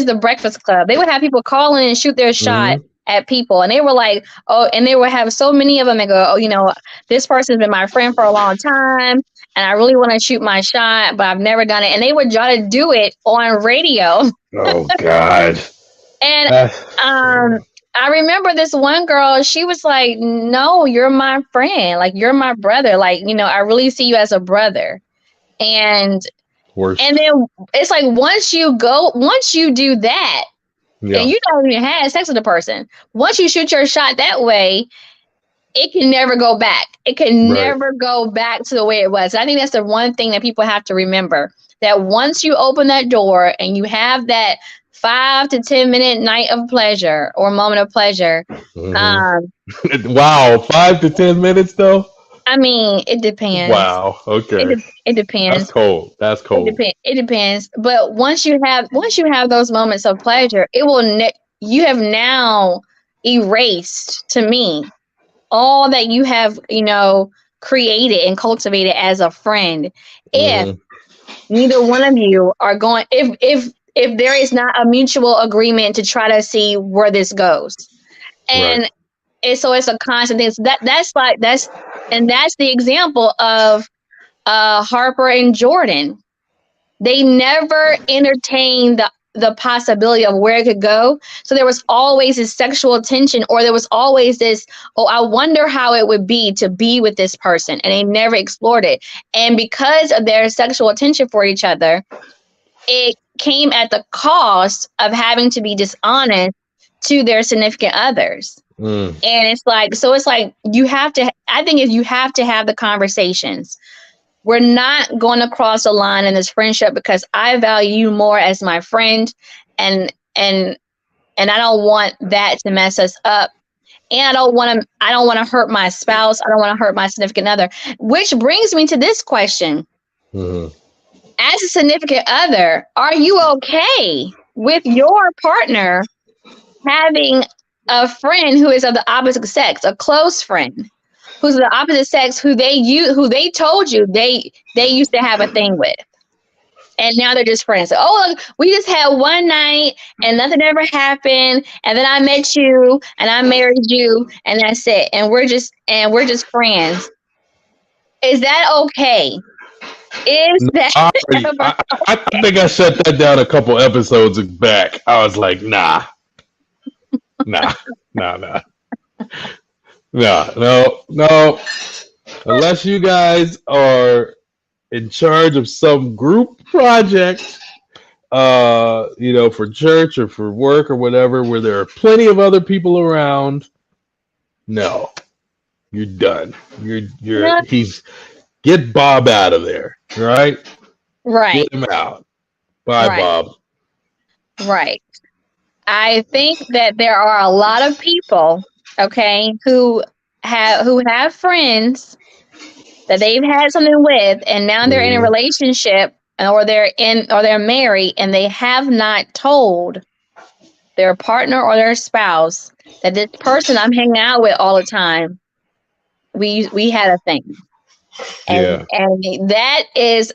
the Breakfast Club. They would have people call in and shoot their shot Hmm. at people. And they were like, oh, and they would have so many of them and go, oh, this person's been my friend for a long time. And I really want to shoot my shot, but I've never done it. And they would try to do it on radio. Oh God. And Uh, I remember this one girl, she was like, no, you're my friend. Like, you're my brother. Like, I really see you as a brother. And worst. and then it's like once you do that, Yeah. and you don't even have sex with the person, once you shoot your shot that way, it can never go back. It can Right. never go back to the way it was. I think that's the one thing that people have to remember, that once you open that door and you have that 5 to 10 minute night of pleasure or moment of pleasure, Hmm. um, Wow. 5 to 10 minutes though. I mean, it depends. Wow. Okay. It That's depends. cold. That's It cold. depends. It depends. But once you have those moments of pleasure, you have now erased to me all that you have, created and cultivated as a friend. If Hmm. neither one of you are going, if there is not a mutual agreement to try to see where this goes, Right. and it's a constant thing. So that's the example of Harper and Jordan. They never entertained the possibility of where it could go. So there was always this sexual tension, or there was always this, oh, I wonder how it would be to be with this person. And they never explored it. And because of their sexual attention for each other, it came at the cost of having to be dishonest to their significant others. Mm. And it's like I think if you have to have the conversations, we're not going to cross the line in this friendship because I value you more as my friend, and I don't want that to mess us up. And I don't want to hurt my spouse. I don't want to hurt my significant other. Which brings me to this question. Hmm. As a significant other, are you okay with your partner having a friend who is of the opposite sex, a close friend who's of the opposite sex, who they told you they used to have a thing with, and now they're just friends? Oh, look, we just had one night and nothing ever happened, and then I met you and I married you, and that's it, and we're just friends. Is that okay? Is No, that I, ever? I think I shut that down a couple episodes back. I was like, nah, nah, nah, nah, nah, no. Unless you guys are in charge of some group project, for church or for work or whatever, where there are plenty of other people around, no, you're done. No. He's get Bob out of there, right? Right, Get him out. Bye, right, Bob. right. I think that there are a lot of people, okay, who have friends that they've had something with, and now they're in a Hmm. relationship, or they're married, and they have not told their partner or their spouse that this person I'm hanging out with all the time, we had a thing. and Yeah. and that is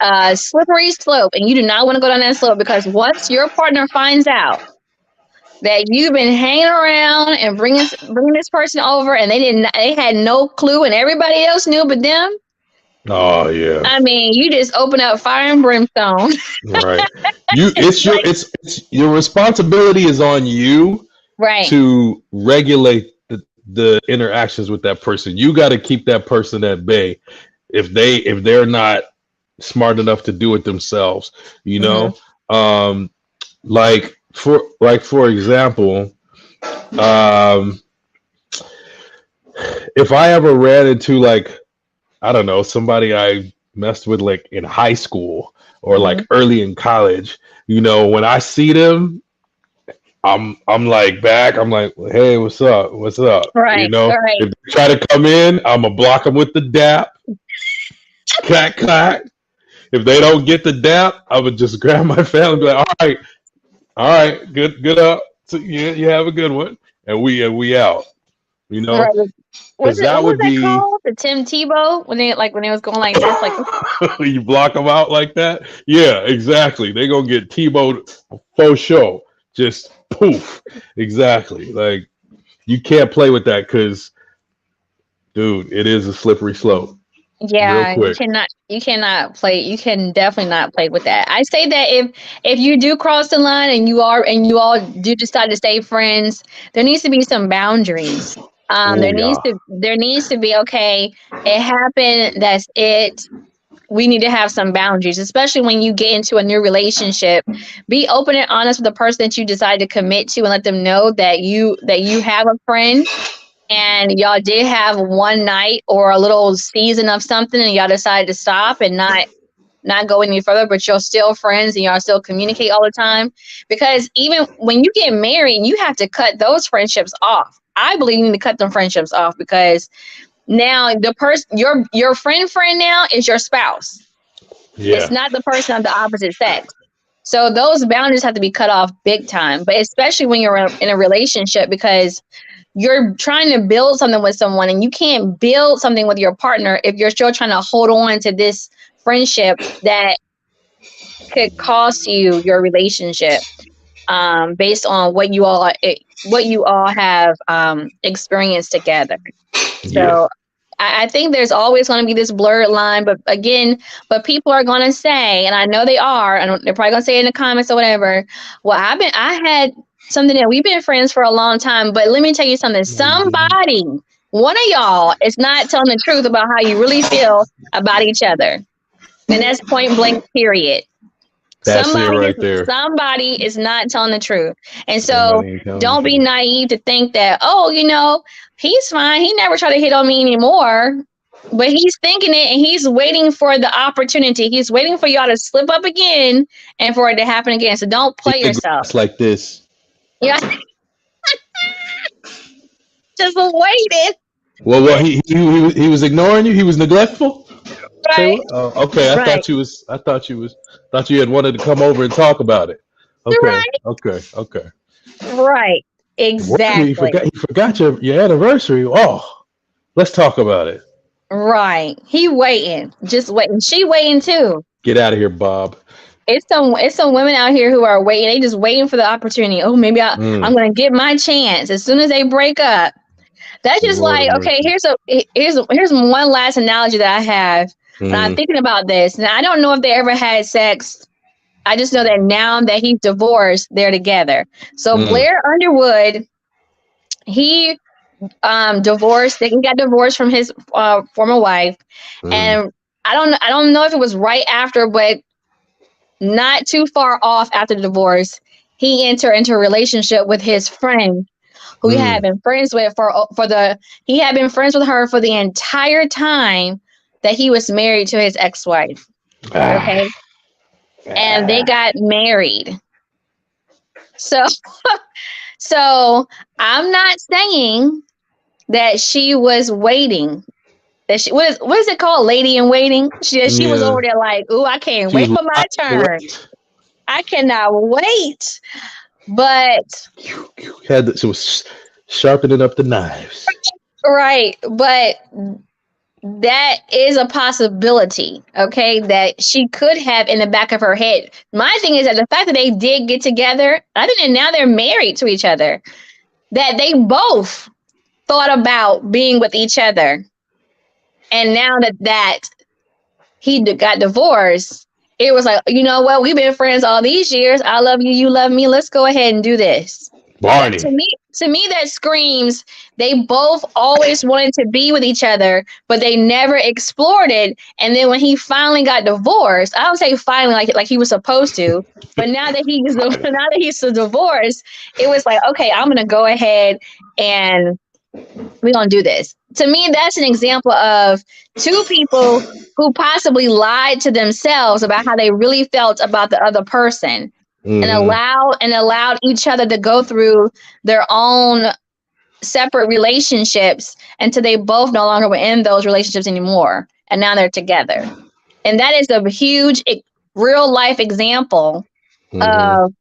a slippery slope, and you do not want to go down that slope, because once your partner finds out that you've been hanging around and bringing this person over, and they had no clue, and everybody else knew but them. Oh yeah. I mean, you just open up fire and brimstone. Right. It's your responsibility is on you Right. to regulate the interactions with that person. You got to keep that person at bay if they're not smart enough to do it themselves, you know. Like for example, if I ever ran into like, I don't know, somebody I messed with like in high school or like early in college, you know, when I see them, I'm like back. I'm like, hey, what's up? What's up? You Right. know, Right. if they try to come in, I'm gonna block them with the dap. Clack clack. If they don't get the dap, I would just grab my family and be like, all right, good up. So, you have a good one, and we out. You know, Right. because What that was would that be called? The Tim Tebow when they was going like this, like you block them out like that. Yeah, exactly. They gonna get T-bowed for sure. Just poof. Exactly. Like you can't play with that because, dude, it is a slippery slope. Real yeah, quick. you cannot play. You can definitely not play with that. I say that if you do cross the line and you all do decide to stay friends, there needs to be some boundaries. Oh yeah. There needs to be, okay, it happened, that's it. We need to have some boundaries, especially when you get into a new relationship. Be open and honest with the person that you decide to commit to, and let them know that you have a friend, and y'all did have one night or a little season of something, and y'all decided to stop and not go any further, but you're still friends and y'all still communicate all the time. Because even when you get married, you have to cut those friendships off. I believe you need to cut them friendships off, because now the person, your friend now is your spouse. It's Yeah. not the person of the opposite sex. So those boundaries have to be cut off big time, but especially when you're in a relationship, because you're trying to build something with someone, and you can't build something with your partner if you're still trying to hold on to this friendship that could cost you your relationship, based on what you all have experienced together. Yeah. So I think there's always going to be this blurred line, but people are going to say, and I know they are, and they're probably going to say it in the comments or whatever. Well, I had something that we've been friends for a long time, but let me tell you something. Somebody, one of y'all, is not telling the truth about how you really feel about each other, and that's point blank. Period. That's it right there. Somebody is not telling the truth. And so Somebody ain't telling the don't be truth. naive to think that, oh, he's fine. He never tried to hit on me anymore. But he's thinking it, and he's waiting for the opportunity. He's waiting for y'all to slip up again and for it to happen again. So don't play yourself. It's like this. Yeah. Just waiting. Well, he was ignoring you. He was neglectful. Say Right. what? Oh, okay. Right. Thought you had wanted to come over and talk about it. Okay. Right. Okay. Right. Exactly. He forgot your anniversary. Oh, let's talk about it. Right. He waiting. Just waiting. She waiting too. Get out of here, Bob. It's some women out here who are waiting. They just waiting for the opportunity. Oh, maybe I'm gonna get my chance as soon as they break up. That's just Lord like, have okay, mercy. here's one last analogy that I have when I'm Mm. thinking about this. Now, I don't know if they ever had sex. I just know that now that he's divorced, they're together. So Blair Underwood, he divorced. He got divorced from his former wife, and I don't know if it was right after, but not too far off after the divorce, he entered into a relationship with his friend, who he had been friends with he had been friends with her for the entire time that he was married to his ex-wife. Okay. And they got married. So so I'm not saying that she was waiting. That she what is it called? Lady in waiting. She was over there like, ooh, I can't wait for my turn. I cannot wait. But She was sharpening up the knives. right, but that is a possibility, okay, that she could have in the back of her head. My thing is that the fact that they did get together, other than now they're married to each other, that they both thought about being with each other. And now that he got divorced, it was like, you know what? We've been friends all these years. I love you. You love me. Let's go ahead and do this. That, Barney. to me, that screams they both always wanted to be with each other, but they never explored it. And then when he finally got divorced, I don't say finally like he was supposed to, but now that he's divorced, it was like, okay, I'm gonna go ahead and we're gonna do this. To me, that's an example of two people who possibly lied to themselves about how they really felt about the other person, and allowed each other to go through their own separate relationships until they both no longer were in those relationships anymore, and now they're together. And that is a huge real life example of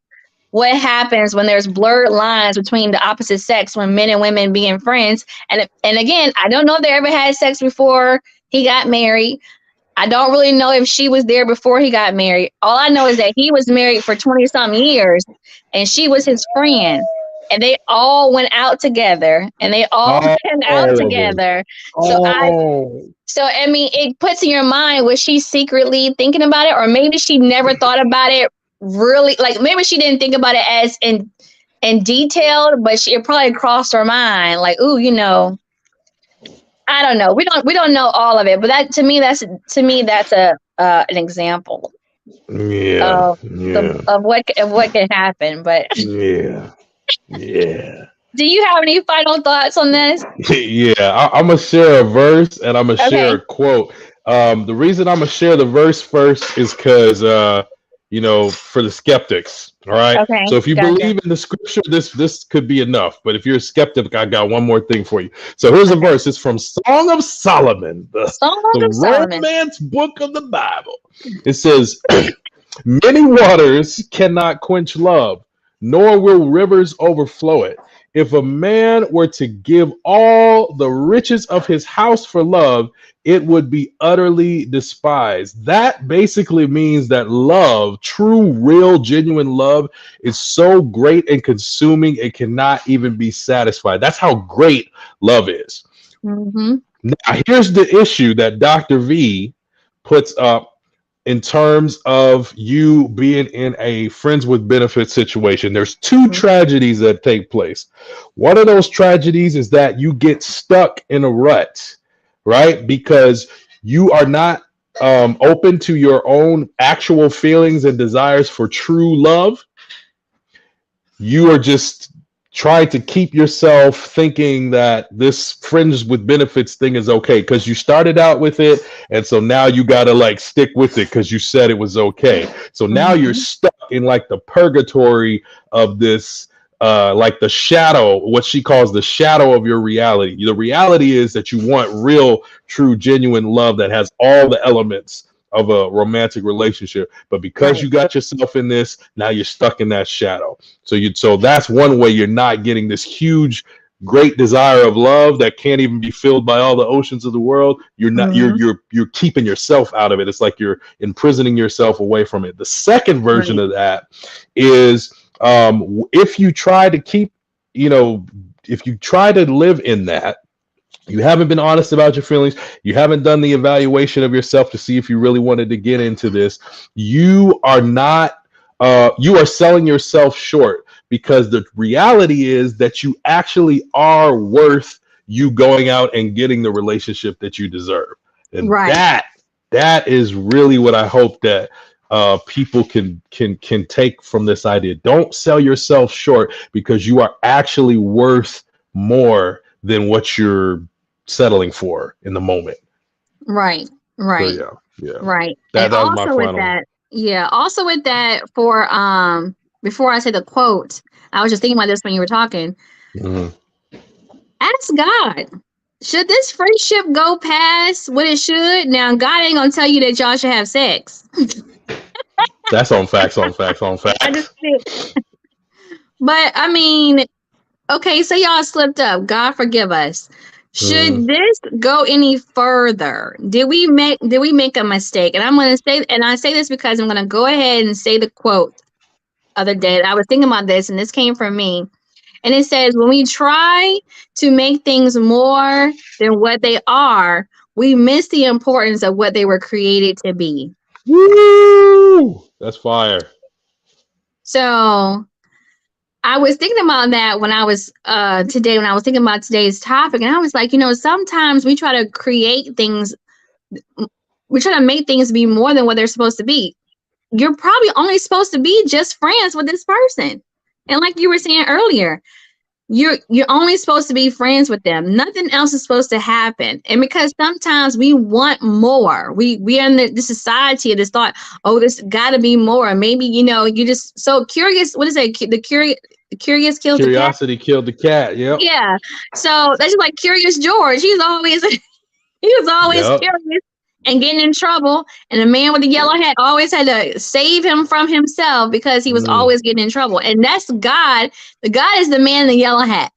what happens when there's blurred lines between the opposite sex, when men and women being friends. And again, I don't know if they ever had sex before he got married. I don't really know if she was there before he got married. All I know is that he was married for 20-some years and she was his friend. And they all went out together and they all went out together. So I mean, it puts in your mind, was she secretly thinking about it? Or maybe she never thought about it really, like maybe she didn't think about it as in detail, but it probably crossed her mind, like, ooh, you know, I don't know. We don't know all of it, but that to me that's a an example of what can happen. But yeah. Do you have any final thoughts on this? Yeah, I'm gonna share a verse and I'm gonna share a quote. The reason I'm gonna share the verse first is because for the skeptics. All right. Okay. So if you believe in the scripture, this could be enough. But if you're a skeptic, I got one more thing for you. So here's a verse. It's from Song of Solomon, the romance book of the Bible. It says, "Many waters cannot quench love, nor will rivers overflow it. If a man were to give all the riches of his house for love, it would be utterly despised." That basically means that love, true, real, genuine love, is so great and consuming it cannot even be satisfied. That's how great love is. Now, here's the issue that Dr. V puts up in terms of you being in a friends with benefits situation. There's two tragedies that take place. One of those tragedies is that you get stuck in a rut, right? Because you are not open to your own actual feelings and desires for true love. You are just trying to keep yourself thinking that this friends with benefits thing is okay because you started out with it, and so now you gotta like stick with it because you said it was okay. So now you're stuck in like the purgatory of this like the shadow, what she calls the shadow of your reality. The reality is that you want real, true, genuine love that has all the elements of a romantic relationship, but because you got yourself in this, now you're stuck in that shadow. So that's one way you're not getting this huge, great desire of love that can't even be filled by all the oceans of the world. You're not you're keeping yourself out of it. It's like you're imprisoning yourself away from it. The second version of that is if you try to keep, if you try to live in that, you haven't been honest about your feelings, you haven't done the evaluation of yourself to see if you really wanted to get into this, you are not you are selling yourself short, because the reality is that you actually are worth you going out and getting the relationship that you deserve. And that is really what I hope that people can take from this idea. Don't sell yourself short, because you are actually worth more than what you're settling for in the moment. Right. So, yeah. Right. That was my final. Also with that, for before I say the quote, I was just thinking about this when you were talking. Ask God, should this friendship go past what it should? Now, God ain't gonna tell you that y'all should have sex. That's on facts. I just but I mean, okay, so y'all slipped up. God forgive us. Should this go any further? Did we make a mistake? And I'm going to say, and I say this because I'm going to go ahead and say the quote other day. I was thinking about this, and this came from me. And it says, when we try to make things more than what they are, we miss the importance of what they were created to be. Woo! That's fire. So I was thinking about that when I was today, when I was thinking about today's topic, and I was like, sometimes we try to create things, we try to make things be more than what they're supposed to be. You're probably only supposed to be just friends with this person. And like you were saying earlier, you're only supposed to be friends with them. Nothing else is supposed to happen. And because sometimes we want more, we are in the society of this thought, oh, this got to be more. Maybe you're just so curious. What is it? The curious kills the cat. Curiosity killed the cat. Yep. Yeah. So that's just like Curious George. He was always curious and getting in trouble. And the man with the yellow hat always had to save him from himself because he was always getting in trouble. And that's God. The God is the man in the yellow hat.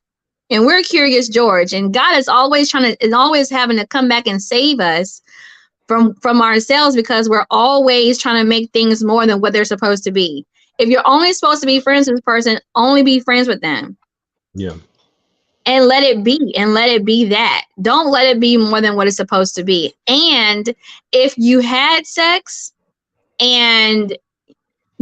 And we're Curious George. And God is always always having to come back and save us from ourselves, because we're always trying to make things more than what they're supposed to be. If you're only supposed to be friends with this person, only be friends with them. Yeah. And let it be, and let it be that. Don't let it be more than what it's supposed to be. And if you had sex and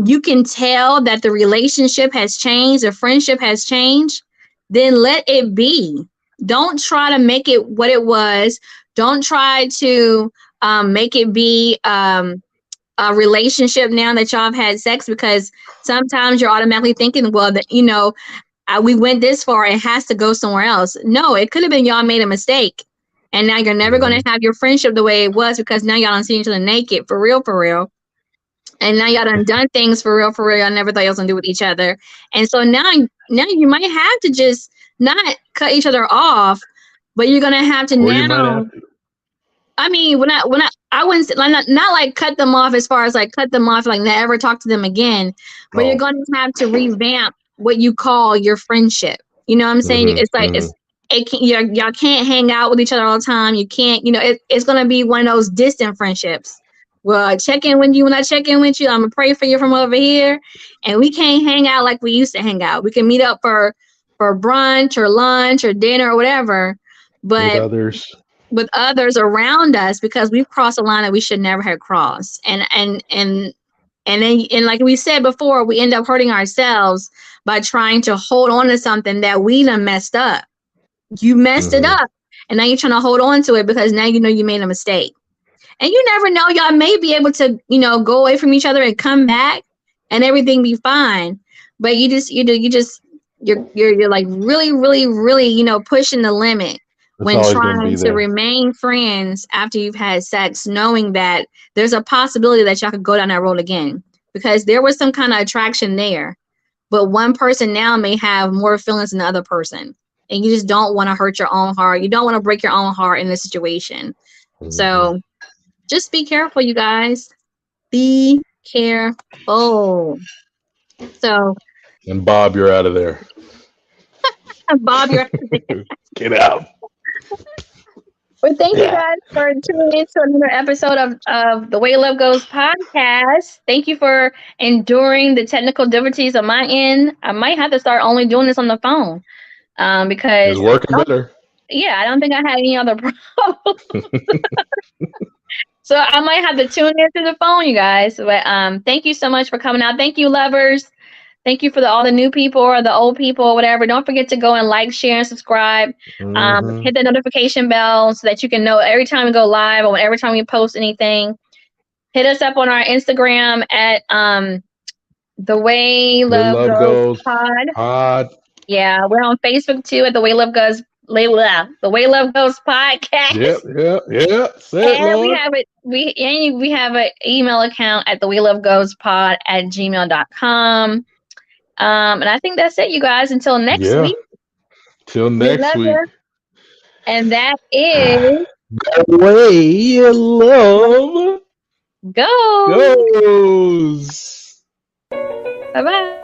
you can tell that the relationship has changed, the friendship has changed, then let it be. Don't try to make it what it was. Don't try to make it be a relationship now that y'all have had sex, because sometimes you're automatically thinking, well, that we went this far, it has to go somewhere else. No, it could have been y'all made a mistake, and now you're never going to have your friendship the way it was, because now y'all don't see each other naked for real, and now y'all done things for real y'all never thought y'all was gonna do with each other. And so now you might have to just not cut each other off, but you're gonna have to now. I mean, when I wouldn't say, not like cut them off as far as like cut them off, like never talk to them again, but you're going to have to revamp what you call your friendship. You know what I'm saying? It's like y'all can't hang out with each other all the time. You can't, it's going to be one of those distant friendships. Well, I check in with you when I check in with you. I'm gonna pray for you from over here, and we can't hang out like we used to hang out. We can meet up for brunch or lunch or dinner or whatever, but with others around us, because we've crossed a line that we should never have crossed. And then like we said before, we end up hurting ourselves by trying to hold on to something that we done messed up. You messed it up, and now you're trying to hold on to it because now you made a mistake. And you never know, y'all may be able to, go away from each other and come back and everything be fine. But you're like really, really, really, pushing the limit when trying to remain friends after you've had sex, knowing that there's a possibility that y'all could go down that road again, because there was some kind of attraction there, but one person now may have more feelings than the other person, and you just don't want to hurt your own heart. You don't want to break your own heart in this situation. So just be careful, you guys. Be careful. So, and Bob, you're out of there. Bob, you're out of there. Get out. Well, thank you guys for tuning in to another episode of the Way Love Goes podcast. Thank you for enduring the technical difficulties on my end. I might have to start only doing this on the phone because it's working better. Yeah, I don't think I had any other problems. So I might have to tune into the phone, you guys. But thank you so much for coming out. Thank you, lovers. Thank you for all the new people or the old people or whatever. Don't forget to go and like, share, and subscribe. Hit the notification bell so that you can know every time we go live or every time we post anything. Hit us up on our Instagram at The Way Love Goes Pod. Yeah, we're on Facebook too at The Way Love Goes. The Way Love Goes podcast. Yep. Say it, and Lord. we have an email account at thewaylovegoespod@gmail.com. And I think that's it, you guys. Until next week. Till next week. And that is The Way Love Goes. Goes. Bye-bye.